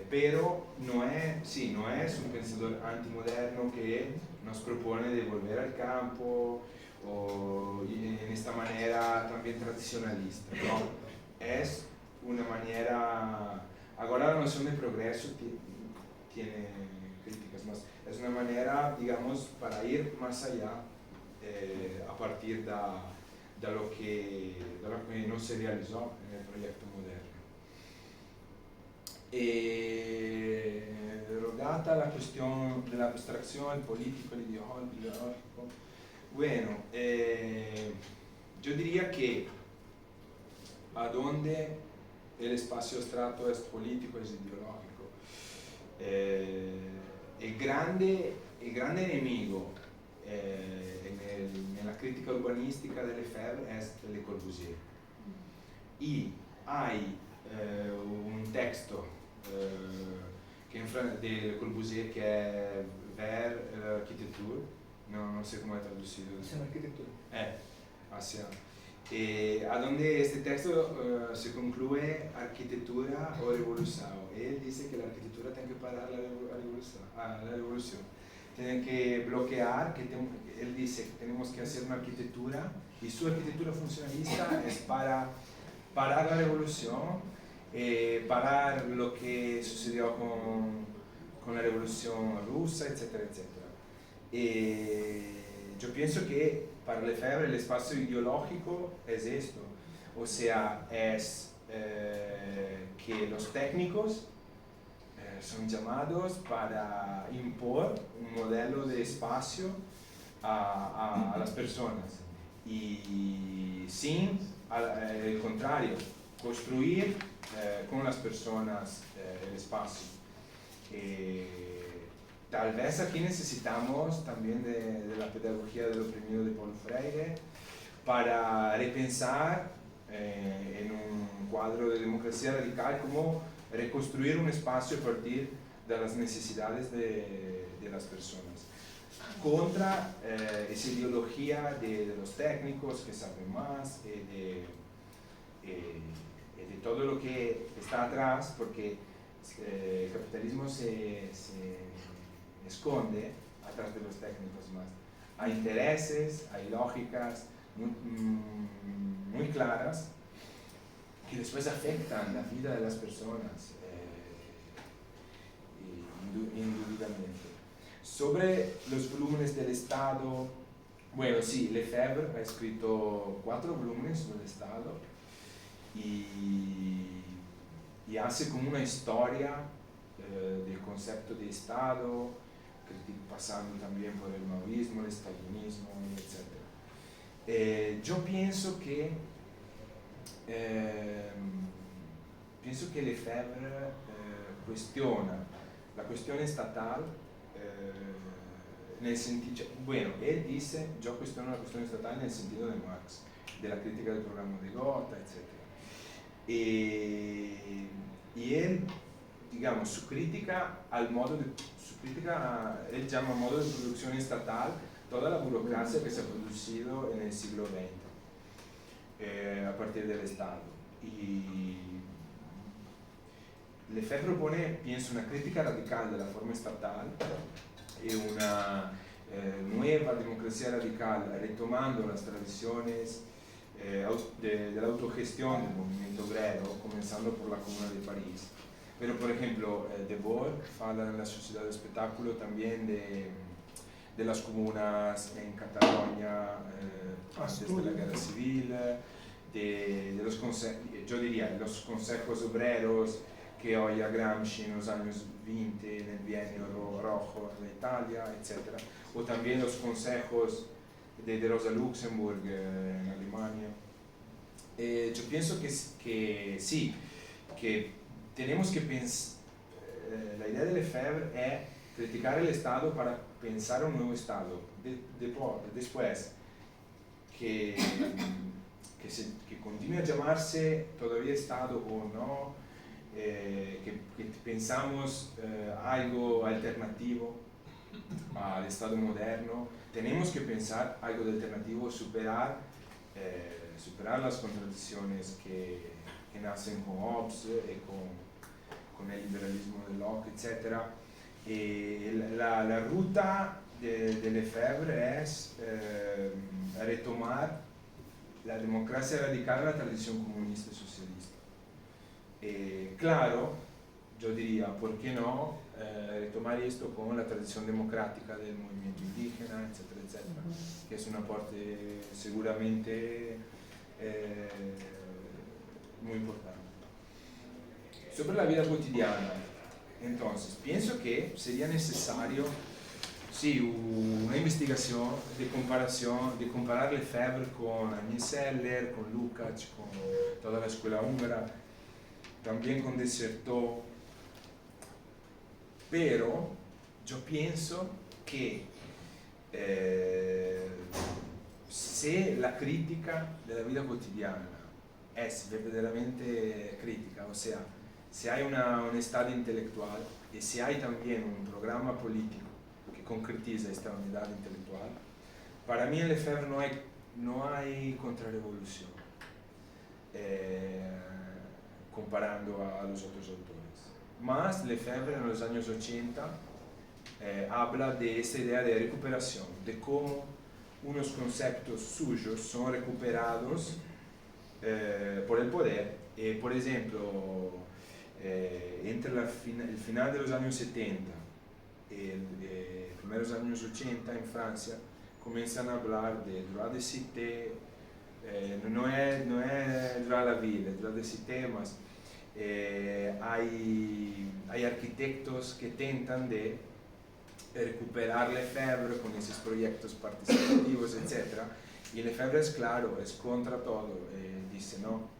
Pero no es un pensador antimoderno que nos propone de volver al campo o en esta manera también tradicionalista, ¿no? Es una manera, ahora la noción de progreso tiene críticas más, es una manera, digamos, para ir más allá a partir de lo que no se realizó en el proyecto moderno. Derogata la cuestión de la abstracción, el político, el ideológico. Bueno, yo diría que a donde el espacio abstracto es político, es ideológico. El grande enemigo en la crítica urbanística de Lefebvre es Le Corbusier. Y hay un texto de Le Corbusier que es Vers l'architecture, no sé cómo es traducido. Hacia la arquitectura. A donde este texto se concluye arquitectura o revolución. Él dice que la arquitectura tiene que parar la revolución. Tiene que bloquear, él dice que tenemos que hacer una arquitectura y su arquitectura funcionalista es para parar la revolución, parar lo que sucedió con la revolución rusa, etcétera, etcétera. Yo pienso que para Lefebvre el espacio ideológico es esto, o sea, es que los técnicos son llamados para impor un modelo de espacio a las personas y sin, al contrario, construir con las personas el espacio. Tal vez aquí necesitamos también de la pedagogía del oprimido de Paulo Freire para repensar en un cuadro de democracia radical cómo reconstruir un espacio a partir de las necesidades de las personas. Contra esa ideología de los técnicos que saben más, de todo lo que está atrás, porque el capitalismo se esconde atrás de los técnicos más. Hay intereses, hay lógicas muy claras que después afectan la vida de las personas, indudablemente. Sobre los volúmenes del Estado, bueno, sí, Lefebvre ha escrito 4 volúmenes sobre el Estado y hace como una historia del concepto de Estado, pasando también por el maoísmo, el stalinismo, etc. Yo pienso que Lefebvre cuestiona la cuestión estatal en el sentido, bueno, él dice, yo cuestiono la cuestión estatal en el sentido de Marx, de la crítica del programa de Gotha, etc. Y él, digamos, su crítica, él llama modo de producción estatal toda la burocracia que se ha producido en el siglo XX. a partir del Estado. Y Lefebvre propone, pienso, una crítica radical de la forma estatal y una nueva democracia radical, retomando las tradiciones de la autogestión del movimiento obrero, comenzando por la Comuna de París. Pero, por ejemplo, Debord habla en la Sociedad de Espectáculo también de las comunas en Cataluña antes de la Guerra Civil, de los yo diría, los consejos obreros que oía Gramsci en los años 20, en el bienio rojo en Italia, etc. O también los consejos de Rosa Luxemburg en Alemania. Yo pienso que sí, que tenemos que pensar, la idea de Lefebvre es criticar el Estado para pensar un nuevo Estado. Después, que continúe a llamarse todavía Estado o no, que pensamos algo alternativo al Estado moderno. Tenemos que pensar algo de alternativo, superar las contradicciones que nacen con Hobbes y con el liberalismo de Locke, etc. La ruta de Lefebvre es retomar la democracia radical en la tradición comunista y socialista. Claro, yo diría, ¿por qué no retomar esto con la tradición democrática del movimiento indígena, etcétera, etcétera? Que es un aporte seguramente muy importante. Sobre la vida cotidiana, entonces, pienso que sería necesario, sí, una investigación de comparación, de comparar Lefebvre con Agnès Seller, con Lukács, con toda la escuela húngara, también con Desserteau, pero yo pienso que si la crítica de la vida cotidiana es verdaderamente crítica, o sea, si hay una honestidad intelectual y si hay también un programa político que concretiza esta honestidad intelectual, para mí en Lefebvre no hay contrarrevolución comparando a los otros autores. Más Lefebvre en los años 80 habla de esta idea de recuperación, de cómo unos conceptos suyos son recuperados por el poder. Por ejemplo, entre el final de los años 70 y los primeros años 80 en Francia comienzan a hablar de droit de cité, no es droit a la ville, es droit de cité, más hay arquitectos que intentan de recuperar Lefebvre con esos proyectos participativos, etc. Y Lefebvre es claro, es contra todo, dice no,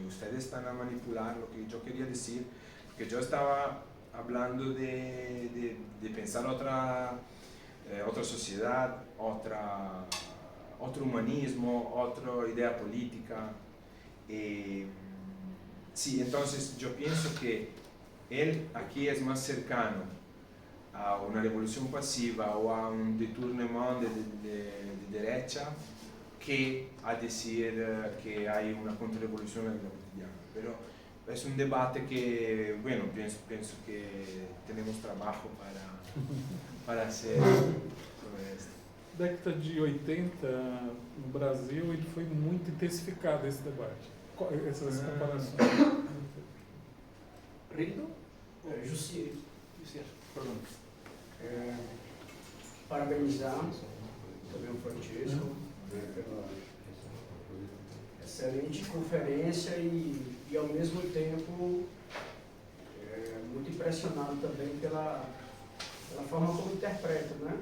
ustedes están a manipular lo que yo quería decir, porque yo estaba hablando de pensar otra sociedad, otro humanismo, otra idea política. Sí, entonces yo pienso que él aquí es más cercano a una revolución pasiva o a un détournement de derecha que a decir que hay una contrarrevolución en la vida cotidiana. Pero es un debate que, bueno, pienso que tenemos trabajo para hacer sobre esto. Década de 80, no Brasil, ele foi muito intensificado esse debate, essas comparações. ¿Rindo? Jussier, Perdón. parabenizar também o Francesco pela excelente conferência e ao mesmo tempo muito impressionado também pela forma como interpreta, né?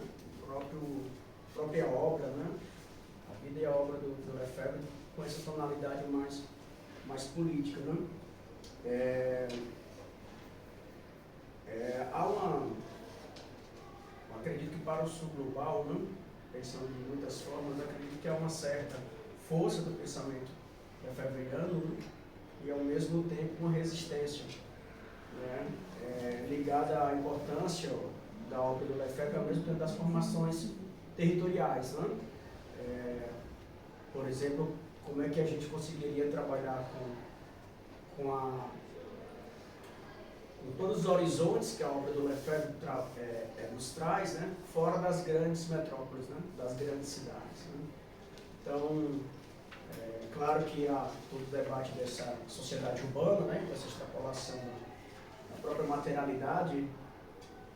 Própria obra, né? A vida e a obra do Lefebvre com essa tonalidade mais política, né? Há acredito que para o sul global, né? Pensando de muitas formas, acredito que há uma certa força do pensamento lefebvriano, né? E ao mesmo tempo uma resistência, né? Ligada à importância da obra do Lefebvre, ao mesmo tempo das formações territoriais, né? Por exemplo, como é que a gente conseguiria trabalhar com todos os horizontes que a obra do Lefebvre nos traz, né, fora das grandes metrópoles, né, das grandes cidades. Né. Então, claro que há todo o debate dessa sociedade urbana, né, dessa extrapolação da própria materialidade,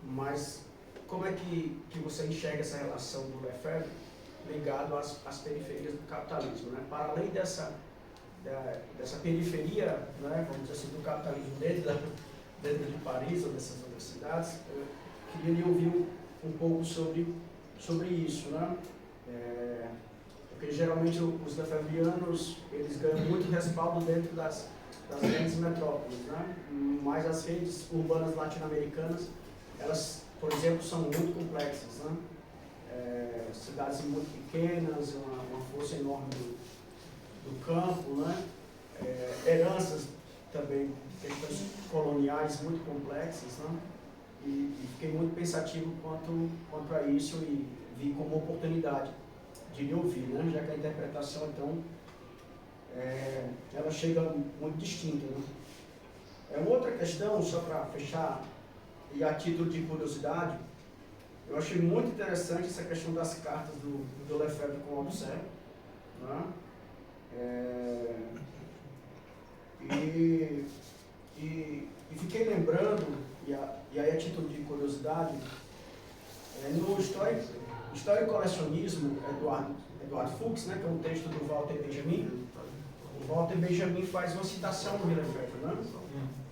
mas como é que você enxerga essa relação do Lefebvre ligado às periferias do capitalismo, né? Para além dessa periferia, né, vamos dizer assim, do capitalismo dentro de Paris ou dessas universidades, eu queria ouvir um pouco sobre isso, né? Porque geralmente os lefebvrianos, eles ganham muito respaldo dentro das grandes metrópoles, né? Mas as redes urbanas latino-americanas, elas, por exemplo, são muito complexas, né? Cidades muito pequenas, uma força enorme do campo, né? Heranças também, questões coloniais muito complexas, né? E fiquei muito pensativo quanto a isso e vi como oportunidade de lhe ouvir, né? Já que a interpretação, então, ela chega muito distinta, né? Uma outra questão, só para fechar, e a título de curiosidade, eu achei muito interessante essa questão das cartas do Lefebvre com o Althusser, né? E fiquei lembrando, e aí a título de curiosidade, no História e Colecionismo, Eduardo Fuchs, né, que é um texto do Walter Benjamin, o Walter Benjamin faz uma citação do Lefebvre, né?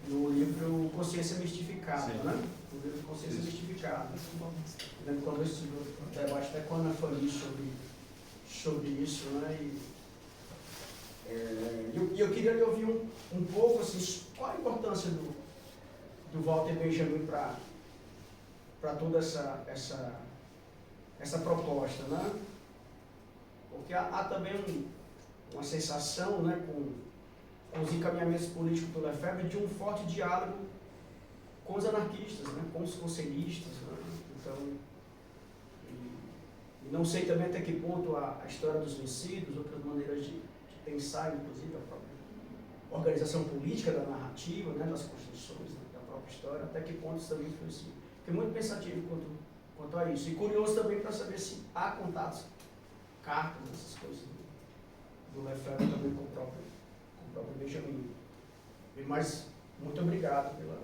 No livro Consciência Mistificada, né? No livro Consciência Mistificada. Quando eu estudo debate até com a Ana Fani sobre isso, né? E eu queria lhe ouvir um pouco, assim, qual a importância do Walter Benjamin para toda essa proposta, né? Porque há também uma sensação, né, com os encaminhamentos políticos do Lefebvre de um forte diálogo com os anarquistas, né, com os conselhistas, né? Então, e não sei também até que ponto a história dos vencidos, outras maneiras de pensar, inclusive, a própria organização política da narrativa, né, das construções, né, da própria história, até que ponto isso também foi assim. Fiquei muito pensativo quanto a isso. E curioso também para saber se há contatos, cartas, essas coisas do Lefebvre também com o próprio Benjamin. Mas muito obrigado pela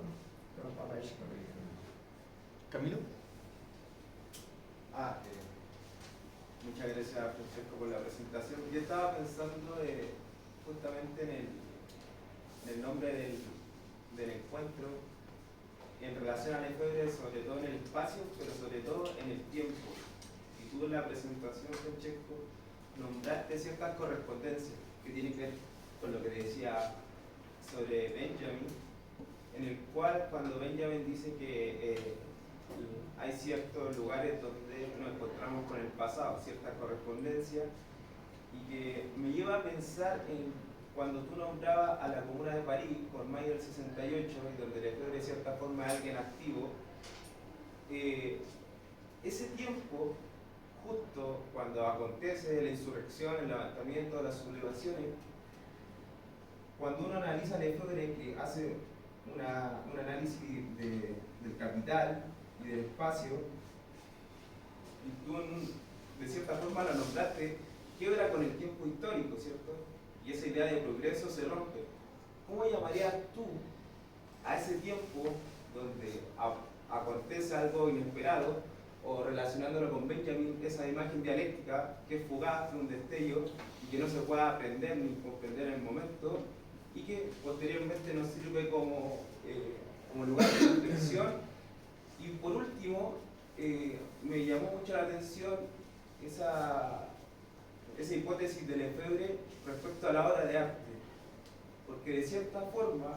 palestra. Camilo. Muchas gracias, Francesco, por la presentación. Yo estaba pensando justamente en el nombre del encuentro en relación a Lefebvre, sobre todo en el espacio, pero sobre todo en el tiempo. Y tú en la presentación, Francesco, nombraste ciertas correspondencias que tienen que ver con lo que decía sobre Benjamin, en el cual cuando Benjamin dice que hay ciertos lugares donde nos encontramos con el pasado, ciertas correspondencias, y que me lleva a pensar en cuando tú nombrabas a la Comuna de París por mayo del 68, y donde Lefebvre de cierta forma es alguien activo, ese tiempo, justo cuando acontece la insurrección, el levantamiento de las sublevaciones, cuando uno analiza a Lefebvre, que hace un análisis del capital y del espacio, y tú de cierta forma lo nombraste, quiebra con el tiempo histórico, ¿cierto? Y esa idea de progreso se rompe. ¿Cómo llamarías tú a ese tiempo donde acontece algo inesperado, o relacionándolo con Benjamin, esa imagen dialéctica que es fugaz, un destello, y que no se puede aprender ni comprender en el momento, y que posteriormente nos sirve como lugar de reflexión? Y por último, me llamó mucho la atención esa hipótesis de Lefebvre respecto a la obra de arte, porque de cierta forma,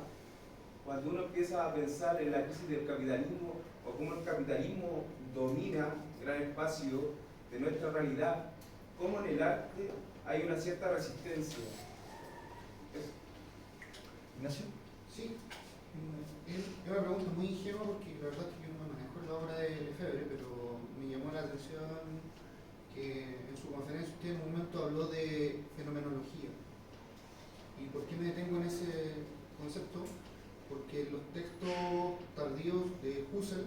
cuando uno empieza a pensar en la crisis del capitalismo, o cómo el capitalismo domina gran espacio de nuestra realidad, cómo en el arte hay una cierta resistencia. Ignacio. Sí, es una pregunta muy ingenua porque la verdad es que yo no manejo la obra de Lefebvre, pero me llamó la atención que en su conferencia usted en un momento habló de fenomenología. ¿Y por qué me detengo en ese concepto? Porque los textos tardíos de Husserl,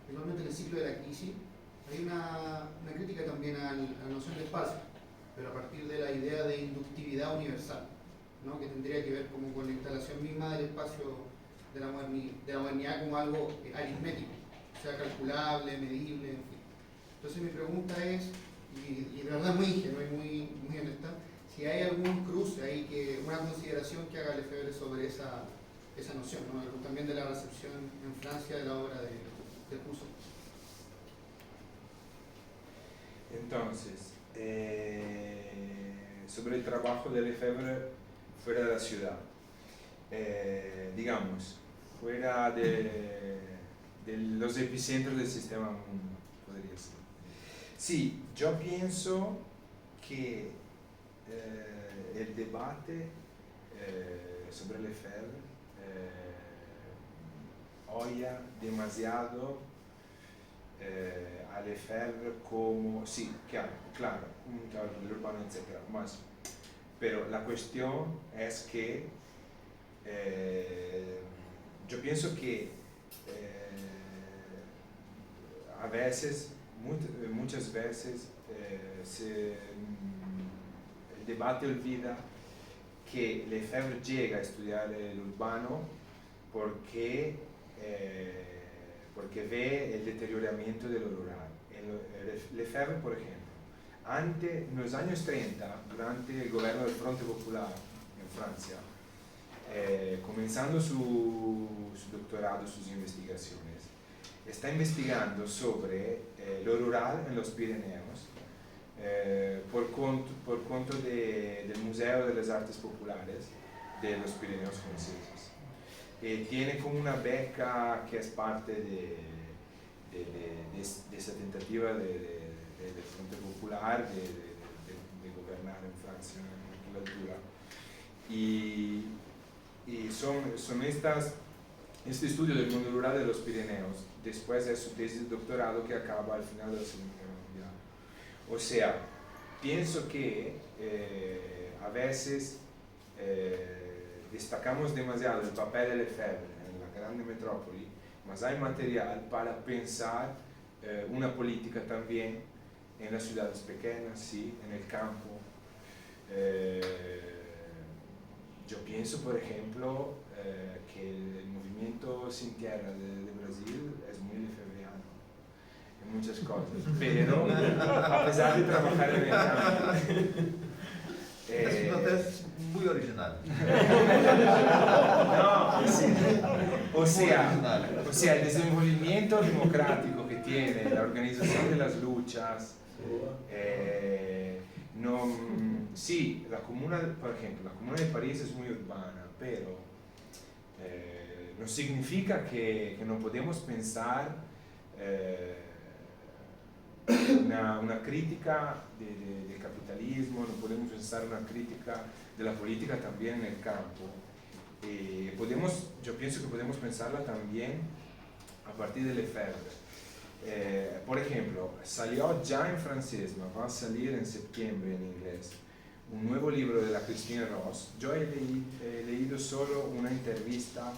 principalmente en el ciclo de la crisis, hay una crítica también a la noción de espacio, pero a partir de la idea de inductividad universal, ¿no? Que tendría que ver como con la instalación misma del espacio de la modernidad como algo aritmético, o sea, calculable, medible, en fin. Entonces mi pregunta es, y de verdad muy ingenua y muy honesta, si hay algún cruce ahí, una consideración que haga Lefebvre sobre esa noción, ¿no? También de la recepción en Francia de la obra de Husserl. Entonces, sobre el trabajo de Lefebvre fuera de la ciudad, digamos, fuera de los epicentros del sistema mundo, podría ser. Sí, yo pienso que el debate sobre Lefebvre oye demasiado a Lefebvre como, sí, claro, un teórico del urbano, etc. Pero la cuestión es que yo pienso que a veces, muchas veces, el debate olvida que Lefebvre llega a estudiar el urbano porque ve el deterioramiento de lo rural. Lefebvre, por ejemplo, en los años 30, durante el gobierno del Fronte Popular en Francia, comenzando su doctorado, sus investigaciones, está investigando sobre lo rural en los Pirineos por conto del Museo de las Artes Populares de los Pirineos franceses. Tiene como una beca que es parte de esa tentativa del Fronte Popular de gobernar en Francia en aquella altura. Y son este estudio del mundo rural de los Pirineos, después de su tesis de doctorado que acaba al final de la Segunda Guerra Mundial. O sea, pienso que a veces destacamos demasiado el papel de Lefebvre en la grande metrópoli, mas hay material para pensar una política también en las ciudades pequeñas, sí, en el campo. Yo pienso, por ejemplo, que el movimiento Sin Tierra de Brasil es muy lefebvriano en muchas cosas, pero a pesar de trabajar en el campo. Es una tesis muy original. No, sí. O sea, el desenvolvimiento democrático que tiene, la organización de las luchas, sí, la comuna, por ejemplo, la comuna de París es muy urbana, pero no significa que no podemos pensar una crítica del capitalismo, no podemos pensar una crítica de la política también en el campo. Yo pienso que podemos pensarla también a partir de Lefebvre. Por ejemplo, salió ya en francés, va a salir en septiembre en inglés, un nuevo libro de la Christine Ross. Yo he leído solo una entrevista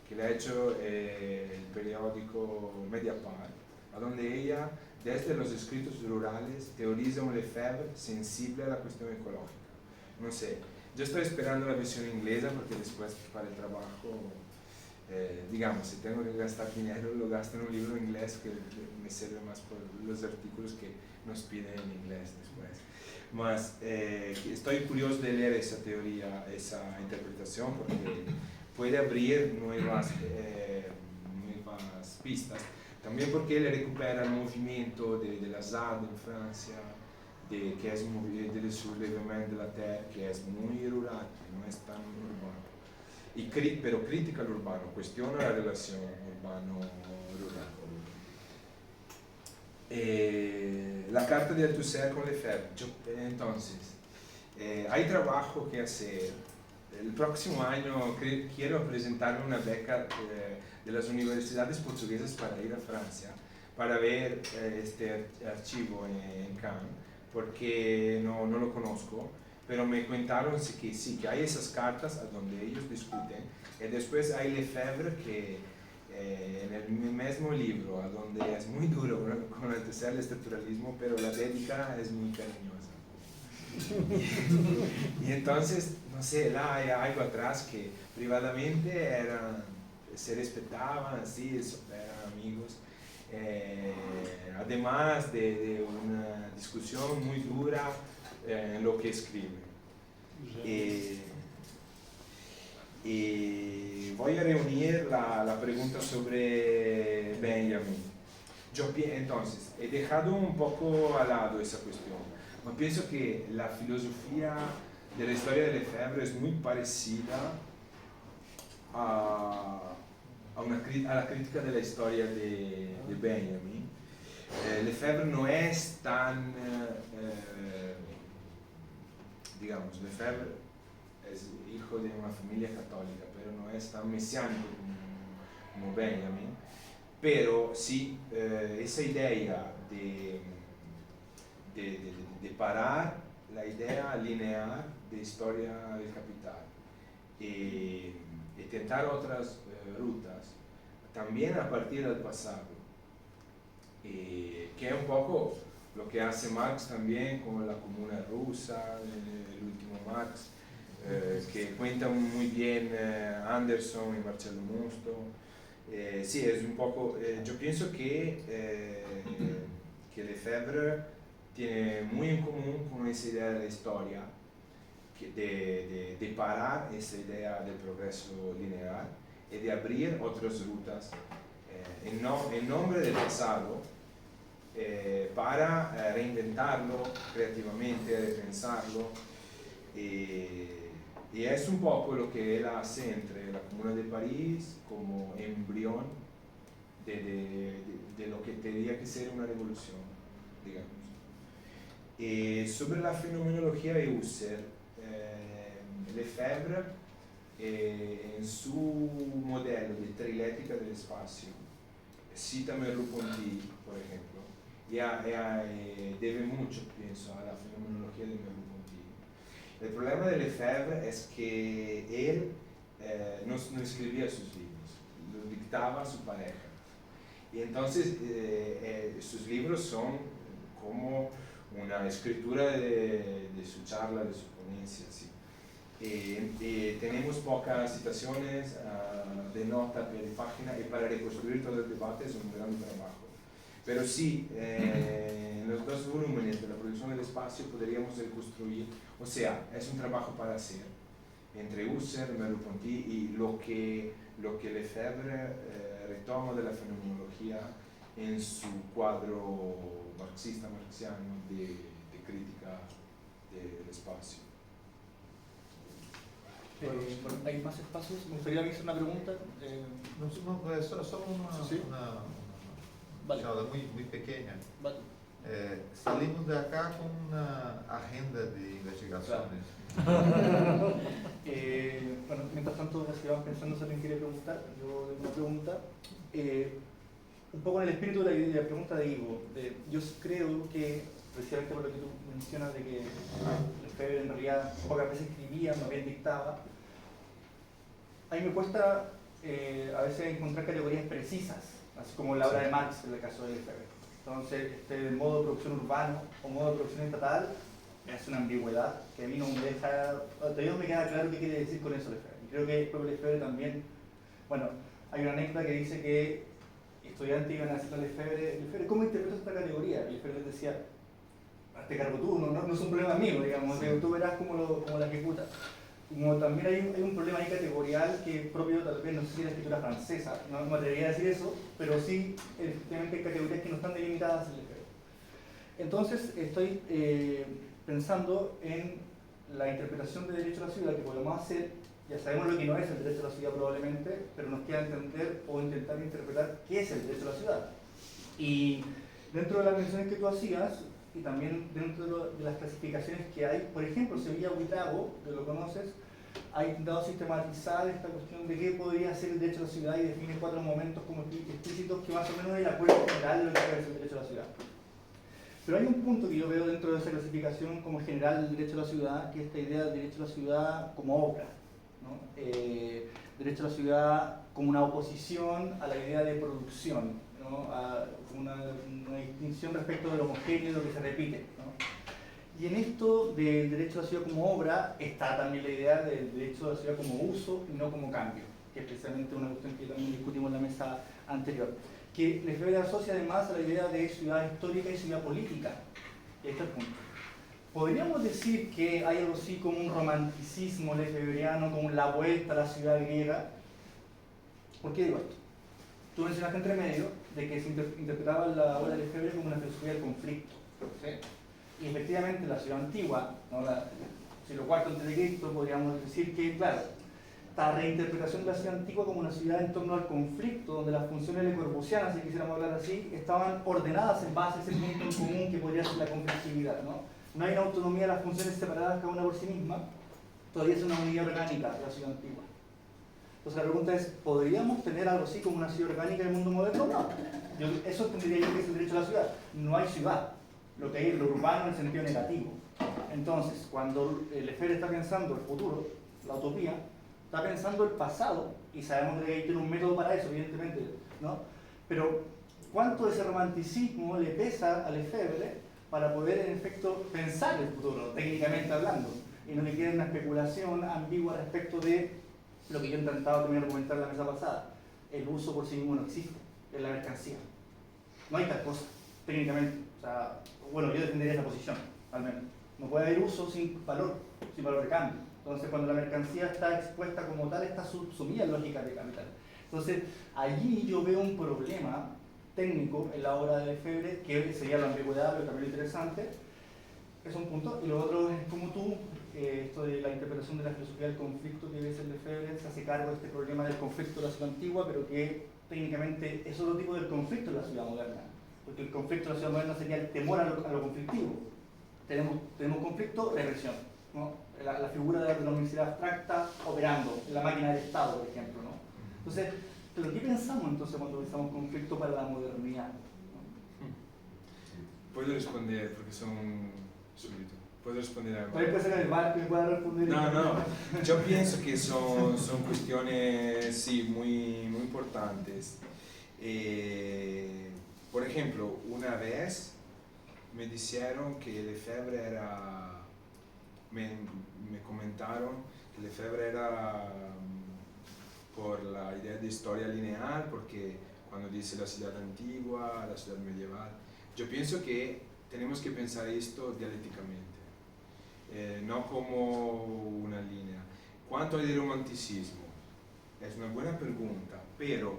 que le ha hecho el periódico Mediapart, a donde ella, desde los escritos rurales, teoriza un Lefebvre sensible a la cuestión ecológica. No sé, yo estoy esperando la versión inglesa porque después para el trabajo, digamos, si tengo que gastar dinero, lo gasto en un libro inglés que me sirve más por los artículos que nos piden en inglés después. Mas estoy curioso de leer esa teoría, esa interpretación, porque puede abrir nuevas pistas. También porque él recupera el movimiento de la ZAD en Francia, que es del soulèvement de la terre, que es muy rural, que no es tan urbano. Pero critica el urbano, cuestiona la relación urbano-rural. La carta de Althusser con Lefebvre. Entonces, hay trabajo que hacer. El próximo año quiero presentar una beca de las universidades portuguesas para ir a Francia, para ver este archivo en Cannes, porque no lo conozco pero me contaron que sí, que hay esas cartas a donde ellos discuten, y después hay Lefebvre que en el mismo libro, a donde es muy duro con el tercer estructuralismo, pero la dedica es muy cariñosa. Y entonces, no sé, là hay algo atrás que privadamente se respetaban, así, eran amigos. Además de una discusión muy dura en lo que escribe. Y voy a reunir la pregunta sobre Benjamin. Entonces, he dejado un poco al lado esa cuestión. Yo pienso que la filosofía de la historia de Lefebvre es muy parecida a la crítica de la historia de Benjamin. Lefebvre no es tan, digamos, Lefebvre es hijo de una familia católica, pero no es tan mesiánico como Benjamin. Pero sí, esa idea de parar la idea lineal de historia del capital y tentar otras rutas, también a partir del pasado, que es un poco lo que hace Marx también con la Comuna Rusa, el último Marx, que cuenta muy bien Anderson y Marcello Musto. Sí, es un poco, yo pienso que Lefebvre tiene muy en común con esa idea de la historia, de parar esa idea del progreso lineal y de abrir otras rutas en nombre del pasado, para reinventarlo creativamente, repensarlo. Y es un poco lo que él hace entre la Comuna de París como embrión de lo que tendría que ser una revolución, digamos. Sobre la fenomenología de Husserl, Lefebvre, en su modelo de trilética del espacio, cita Merleau-Ponty, por ejemplo, y debe mucho, pienso, a la fenomenología de Merleau-Ponty. El problema de Lefebvre es que él no escribía sus libros, los dictaba a su pareja. Y entonces sus libros son como una escritura de su charla, de su ponencia, ¿sí? Tenemos pocas citaciones de nota de página, y para reconstruir todo el debate es un gran trabajo. Pero sí, en los dos volúmenes de la producción del espacio podríamos reconstruir, o sea, es un trabajo para hacer entre Husserl, Merleau-Ponty y lo que Lefebvre retoma de la fenomenología en su cuadro marxista-marxiano de crítica del espacio. Bueno, hay más espacios. Me gustaría hacer una pregunta. No, es solo una Vale. charla muy pequeña. Vale. Salimos de acá con una agenda de investigaciones. Claro. Bueno, mientras tanto, si van pensando si alguien quiere preguntar, yo tengo una pregunta. Un poco en el espíritu de la pregunta de Ivo. Yo creo que, precisamente por lo que tú mencionas de que Lefebvre en realidad pocas veces escribía, más bien dictaba, a mí me cuesta a veces encontrar categorías precisas, así como la obra de Marx en el caso de Lefebvre. Entonces, este modo de producción urbano o modo de producción estatal es una ambigüedad que a mí no me deja, todavía no me queda claro qué quiere decir con eso Lefebvre. Y creo que el propio Lefebvre también, bueno, hay una anécdota que dice que estudiantes iban a decirle a Lefebvre, ¿cómo interpretas esta categoría? Y Lefebvre les decía, hazte cargo tú, no es un problema mío, digamos, tú verás cómo la ejecutas. Como también hay un problema ahí categorial que es propio, tal vez, no sé si la escritura francesa, no me atrevería a decir eso, pero sí, efectivamente hay categorías que no están delimitadas en Lefebvre. Entonces, estoy pensando en la interpretación de derecho a la ciudad que podemos hacer. Ya sabemos lo que no es el derecho a la ciudad probablemente, pero nos queda entender o intentar interpretar qué es el derecho a la ciudad. Y dentro de las menciones que tú hacías, y también dentro de las clasificaciones que hay, por ejemplo, Sevilla-Buitrago, que lo conoces, ha intentado sistematizar esta cuestión de qué podría ser el derecho a la ciudad y define 4 momentos como explícitos que más o menos es el acuerdo general de lo que debe ser el derecho a la ciudad. Pero hay un punto que yo veo dentro de esa clasificación como general del derecho a la ciudad, que es esta idea del derecho a la ciudad como obra, ¿no? Derecho a la ciudad como una oposición a la idea de producción, ¿no? A una distinción respecto de lo homogéneo y lo que se repite, ¿no? Y en esto del derecho a la ciudad como obra está también la idea del derecho a la ciudad como uso y no como cambio, que es precisamente una cuestión que también discutimos en la mesa anterior. Que Lefebvre asocia además a la idea de ciudad histórica y ciudad política. Este es el punto. ¿Podríamos decir que hay algo así como un romanticismo lefebvriano, como la vuelta a la ciudad griega? ¿Por qué digo esto? Tú mencionaste entre medio de que se interpretaba la obra de Lefebvre como una filosofía del conflicto, ¿sí? Y efectivamente la ciudad antigua, ¿no? Siglo IV a.C., podríamos decir que, claro, esta reinterpretación de la ciudad antigua como una ciudad en torno al conflicto, donde las funciones le-corbusianas, si quisiéramos hablar así, estaban ordenadas en base a ese punto en común que podría ser la conflictividad, ¿no? No hay una autonomía de las funciones separadas cada una por sí misma, todavía es una unidad orgánica de la ciudad antigua. Entonces la pregunta es, ¿podríamos tener algo así como una ciudad orgánica en el mundo moderno? No. Eso tendría yo que es el derecho a la ciudad. No hay ciudad, lo que hay es lo urbano en el sentido negativo. Entonces, cuando Lefebvre está pensando el futuro, la utopía, está pensando el pasado, y sabemos que tiene un método para eso, evidentemente, ¿no? Pero, ¿cuánto de ese romanticismo le pesa a Lefebvre para poder, en efecto, pensar el futuro, técnicamente hablando? Y no le quede una especulación ambigua respecto de lo que yo he intentado también argumentar en la mesa pasada. El uso por sí mismo no existe, es la mercancía. No hay tal cosa, técnicamente. O sea, bueno, yo defendería esa posición, al menos. No puede haber uso sin valor de cambio. Entonces, cuando la mercancía está expuesta como tal, está subsumida en lógica de capital. Entonces, allí yo veo un problema técnico en la obra de Lefebvre, que sería la ambigüedad, pero también lo interesante. Es un punto. Y lo otro es como tú, esto de la interpretación de la filosofía del conflicto que ves en Lefebvre, se hace cargo de este problema del conflicto de la ciudad antigua, pero que técnicamente es otro tipo del conflicto de la ciudad moderna. Porque el conflicto de la ciudad moderna sería el temor a lo conflictivo. Tenemos conflicto, represión, ¿no? La figura de la universidad abstracta operando, en la máquina del Estado, por ejemplo, ¿no? Entonces, ¿pero qué pensamos entonces cuando pensamos conflicto para la modernidad? ¿No? Puedo responder porque son súbito. Puedo responder a... Puede ser el bar que me pueda responder. No. Yo pienso que son cuestiones, sí, muy importantes. Por ejemplo, una vez me dijeron que Lefebvre era... Me comentaron que Lefebvre era por la idea de historia lineal, porque cuando dice la ciudad antigua, la ciudad medieval, yo pienso que tenemos que pensar esto dialécticamente, no como una línea. ¿Cuánto hay de romanticismo? Es una buena pregunta, pero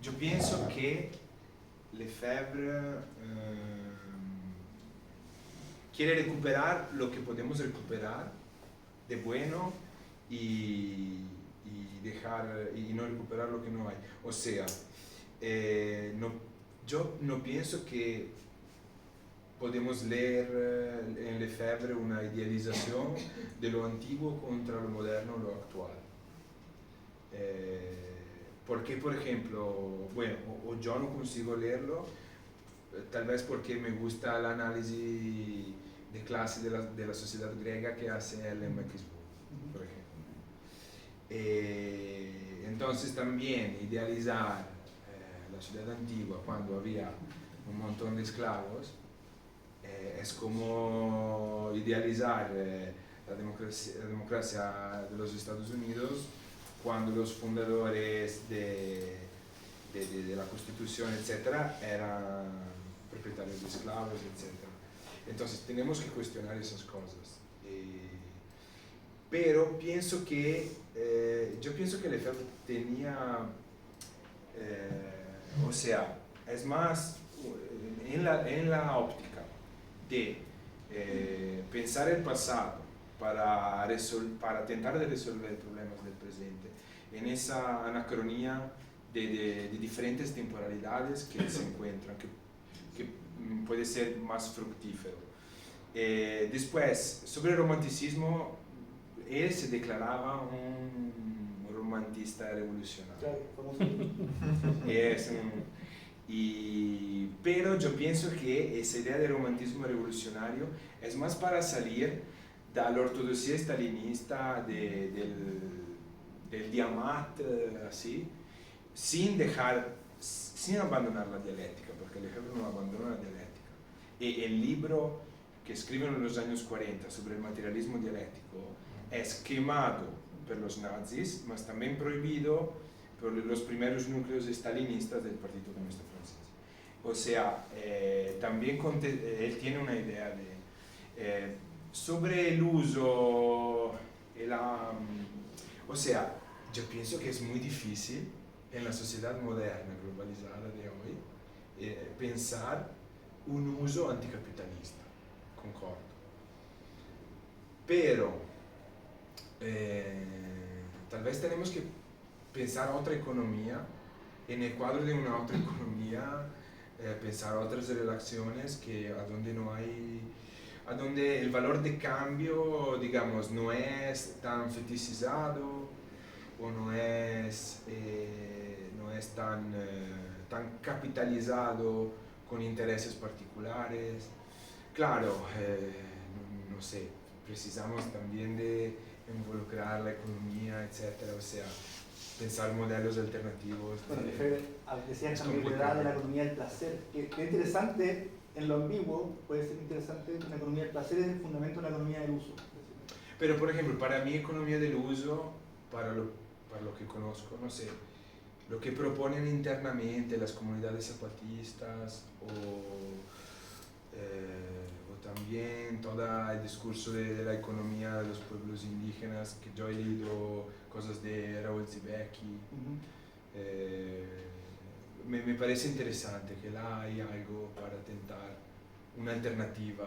yo pienso que Lefebvre quiere recuperar lo que podemos recuperar de bueno y no recuperar lo que no hay. O sea, yo no pienso que podemos leer en Lefebvre una idealización de lo antiguo contra lo moderno, lo actual. Porque, por ejemplo, bueno, o yo no consigo leerlo, tal vez porque me gusta el análisis de clase de la sociedad griega que hace Ellen McIsburg, por ejemplo. Entonces también idealizar la ciudad antigua cuando había un montón de esclavos es como idealizar la democracia de los Estados Unidos cuando los fundadores de la Constitución, etcétera, eran propietarios de esclavos, etcétera. Entonces tenemos que cuestionar esas cosas. Pero pienso que Lefebvre tenía, o sea, es más en la óptica de pensar el pasado para tentar de resolver problemas del presente, en esa anacronía de diferentes temporalidades que se encuentran, que puede ser más fructífero. Después, sobre el romanticismo, él se declaraba un romantista revolucionario. Pero yo pienso que esa idea de romantismo revolucionario es más para salir de la ortodoxia stalinista del Diamat, así, sin abandonar la dialéctica, porque Lefebvre no abandona la dialéctica. Y el libro que escriben en los años 40 sobre el materialismo dialéctico es quemado por los nazis, mas también prohibido por los primeros núcleos estalinistas del Partido Comunista Francés. O sea, también él tiene una idea sobre el uso, o sea, yo pienso que es muy difícil en la sociedad moderna, globalizada de hoy, pensar un uso anticapitalista, concordo. Pero tal vez tenemos que pensar otra economía, en el cuadro de una otra economía, pensar otras relaciones a donde el valor de cambio, digamos, no es tan fetichizado o no es tan capitalizado con intereses particulares. Claro, no sé, precisamos también de involucrar la economía, etcétera, o sea, pensar modelos alternativos. Bueno, decías también de la economía del placer, que es interesante en lo ambiguo, puede ser interesante. Una economía del placer es el fundamento de la economía del uso. Pero, por ejemplo, para mí economía del uso, para lo que conozco, no sé, lo que proponen internamente las comunidades zapatistas o también todo el discurso de la economía de los pueblos indígenas, que yo he leído cosas de Raúl Zibecki. Me parece interesante que hay algo para tentar una alternativa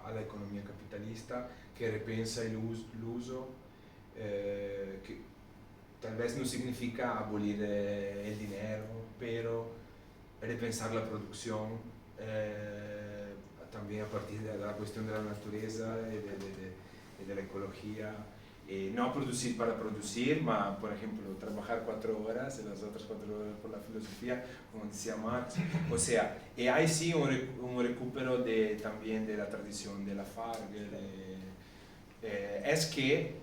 a la economía capitalista que repensa el uso, que tal vez no significa abolir el dinero, pero repensar la producción también a partir de la cuestión de la naturaleza y de la ecología. No producir para producir, pero por ejemplo trabajar 4 horas y las otras 4 horas por la filosofía, como decía Marx. O sea, hay sí un recupero también de la tradición de la FARC. Es que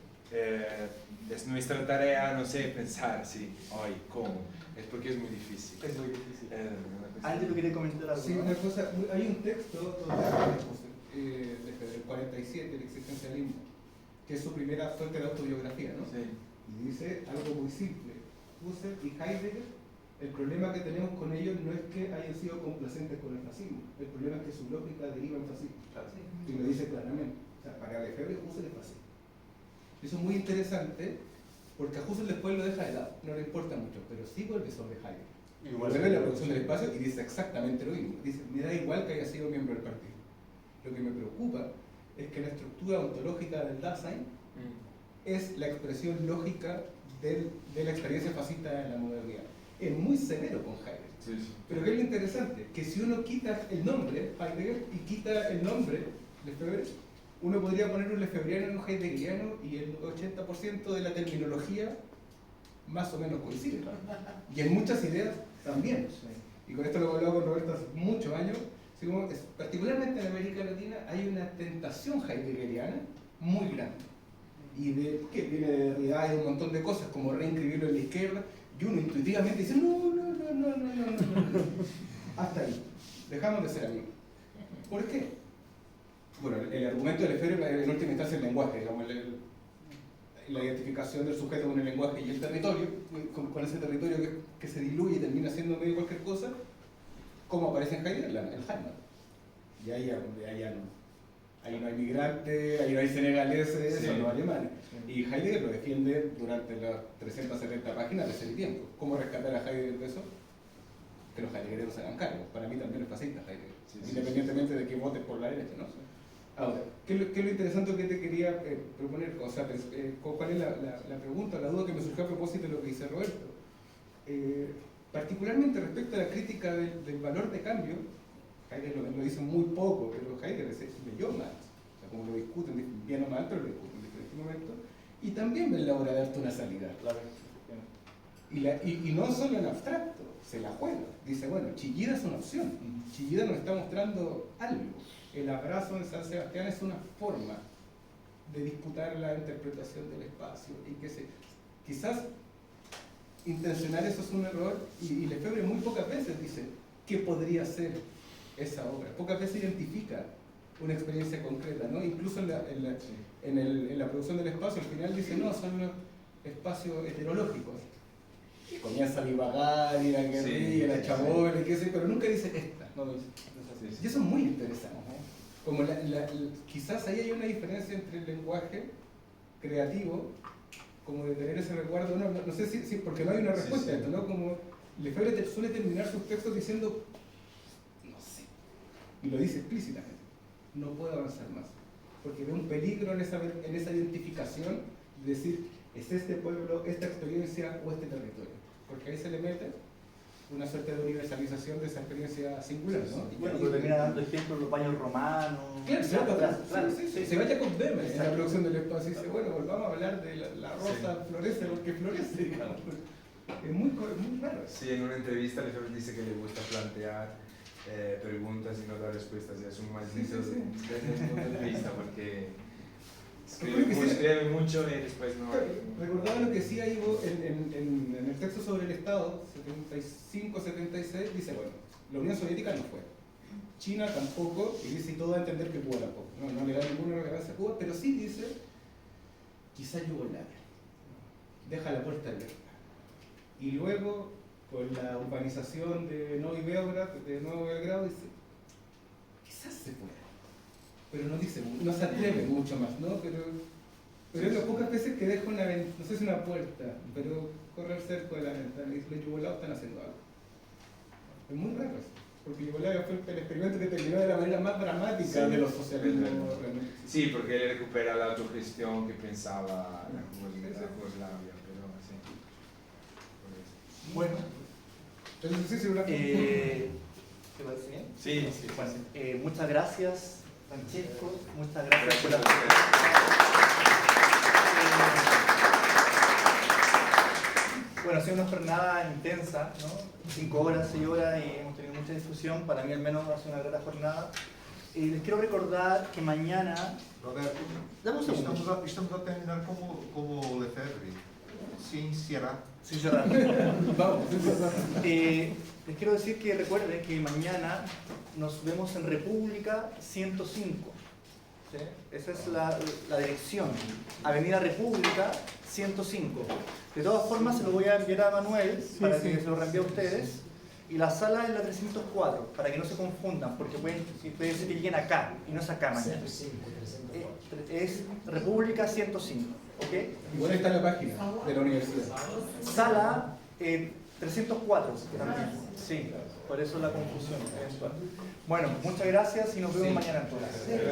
es nuestra tarea, no sé, pensar, sí, hoy, ¿cómo? Es porque es muy difícil. Es muy difícil. ¿Alguien quería comentar algo? Sí, una cosa, hay un texto desde el 47, el existencialismo, que es su primera fuente de autobiografía, ¿no? Sí. Y dice algo muy simple. Husserl y Heidegger, el problema que tenemos con ellos no es que hayan sido complacientes con el fascismo, el problema es que su lógica deriva en fascismo. Y lo dice claramente. O sea, para Lefebvre, Husserl es fascista. Eso es muy interesante, porque a Husserl después lo deja de lado, no le importa mucho, pero sí vuelve sobre Heidegger. Vuelve la producción del espacio y dice exactamente lo mismo. Dice, me da igual que haya sido miembro del partido. Lo que me preocupa es que la estructura ontológica del Dasein es la expresión lógica de la experiencia fascista en la modernidad. Es muy severo con Heidegger. Sí, sí. Pero ¿qué es lo interesante? Que si uno quita el nombre Heidegger y quita el nombre Lefebvre, uno podría poner un lefebvriano en un heideggeriano y el 80% de la terminología más o menos coincide. Y en muchas ideas también. Y con esto lo he hablado con Roberto hace muchos años. Particularmente en América Latina hay una tentación heideggeriana muy grande. Y que viene de Derrida y de un montón de cosas, como reinscribirlo en la izquierda, y uno intuitivamente dice, no. Hasta ahí. Dejamos de ser amigos. ¿Por qué? Bueno, el argumento de Lefebvre en última instancia es el lenguaje, digamos, la identificación del sujeto con el lenguaje y el territorio, con ese territorio que se diluye y termina siendo medio cualquier cosa, como aparece en Heidegger, en Heimat. Y ahí no hay migrantes, ahí no hay senegaleses, sí. Son los alemanes. Y Heidegger lo defiende durante las 370 páginas de ese tiempo. ¿Cómo rescatar a Heidegger de eso? Que los heideggerianos se hagan cargo. Para mí también es fascista Heidegger, independientemente de que votes por la derecha, ¿no? Ahora, ¿qué es lo interesante que te quería proponer? O sea, ¿cuál es la pregunta, la duda que me surgió a propósito de lo que dice Roberto? Particularmente respecto a la crítica del valor de cambio, Heidegger lo dice muy poco, pero Heidegger leyó Marx, o sea, como lo discuten, bien o mal, pero lo discuten en diferentes momentos, y también ven la obra de arte una salida. Y no solo en abstracto, se la juega. Dice, bueno, Chillida es una opción. Chillida nos está mostrando algo. El abrazo en San Sebastián es una forma de disputar la interpretación del espacio. Y que quizás intencionar eso es un error. Y Lefebvre muy pocas veces dice qué podría ser esa obra. Pocas veces identifica una experiencia concreta, ¿no? Incluso en la producción del espacio, al final dice, no, son unos espacios heterológicos. Y comienza a divagar, y la guerrilla, la chabola, y qué sé, pero nunca dice esta. No lo dice. Y eso es muy interesante. Como quizás ahí hay una diferencia entre el lenguaje creativo, como de tener ese recuerdo, no sé si porque no hay una respuesta a esto, ¿no? Como Lefebvre suele terminar sus textos diciendo, no sé, y lo dice explícitamente, no puedo avanzar más, porque ve un peligro en esa identificación de decir, es este pueblo, esta experiencia o este territorio, porque ahí se le mete una suerte de universalización de esa experiencia singular, ¿no? Y bueno, pero termina dando ejemplos de los baños romanos. Claro, se vaya con Demes en la producción del espacio y dice, bueno, volvamos a hablar de la rosa florece porque florece, digamos. Es muy raro. Sí, en una entrevista Lefebvre dice que le gusta plantear preguntas y no dar respuestas, y es un maldito desde el punto de vista, porque escribe mucho y después no... Recordaba lo que decía Ivo en el texto sobre el Estado, 75-76, dice, bueno, la Unión Soviética no fue, China tampoco, y dice, y todo a entender que Cuba tampoco, no le da ninguna relevancia a Cuba, pero sí dice, quizá Yugoslavia, deja la puerta abierta. Y luego, con la urbanización de Novi Beograd, de Nuevo Belgrado, dice, quizás se puede. Pero no dice, no se atreve mucho más, ¿no? Pero es las pocas veces que deja una ventana, no sé si una puerta, pero corre el cerco de la ventana y los yugoslavos están haciendo algo. Es muy raro eso, porque Yugoslavia fue el experimento que terminó de la manera más dramática de los socialismos. Sí, porque él recupera la autogestión que pensaba la Yugoslavia, pero sí. Bueno, entonces sí, ¿te parece bien? Sí. Bueno, muchas gracias, Francesco, muchas gracias por la Bueno, ha sido una jornada intensa, ¿no? 5 horas, 6 horas, y hemos tenido mucha discusión. Para mí al menos ha sido una gran jornada. Les quiero recordar que mañana... Roberto, dame un segundo. estamos a terminar como Lefebvre, sin cerrar. Sin cerrar. Vamos. Les quiero decir que recuerden que mañana nos vemos en República 105. ¿Sí? Esa es la dirección. Avenida República 105. De todas formas, se lo voy a enviar a Manuel para que se lo reenvíe a ustedes. Y la sala es la 304, para que no se confundan, porque puede ser que lleguen acá y no es acá mañana. Es República 105. ¿Okay? Igual está en la página de la universidad. Sala 304 también. Sí, por eso la confusión eventual. Bueno, muchas gracias y nos vemos mañana entonces.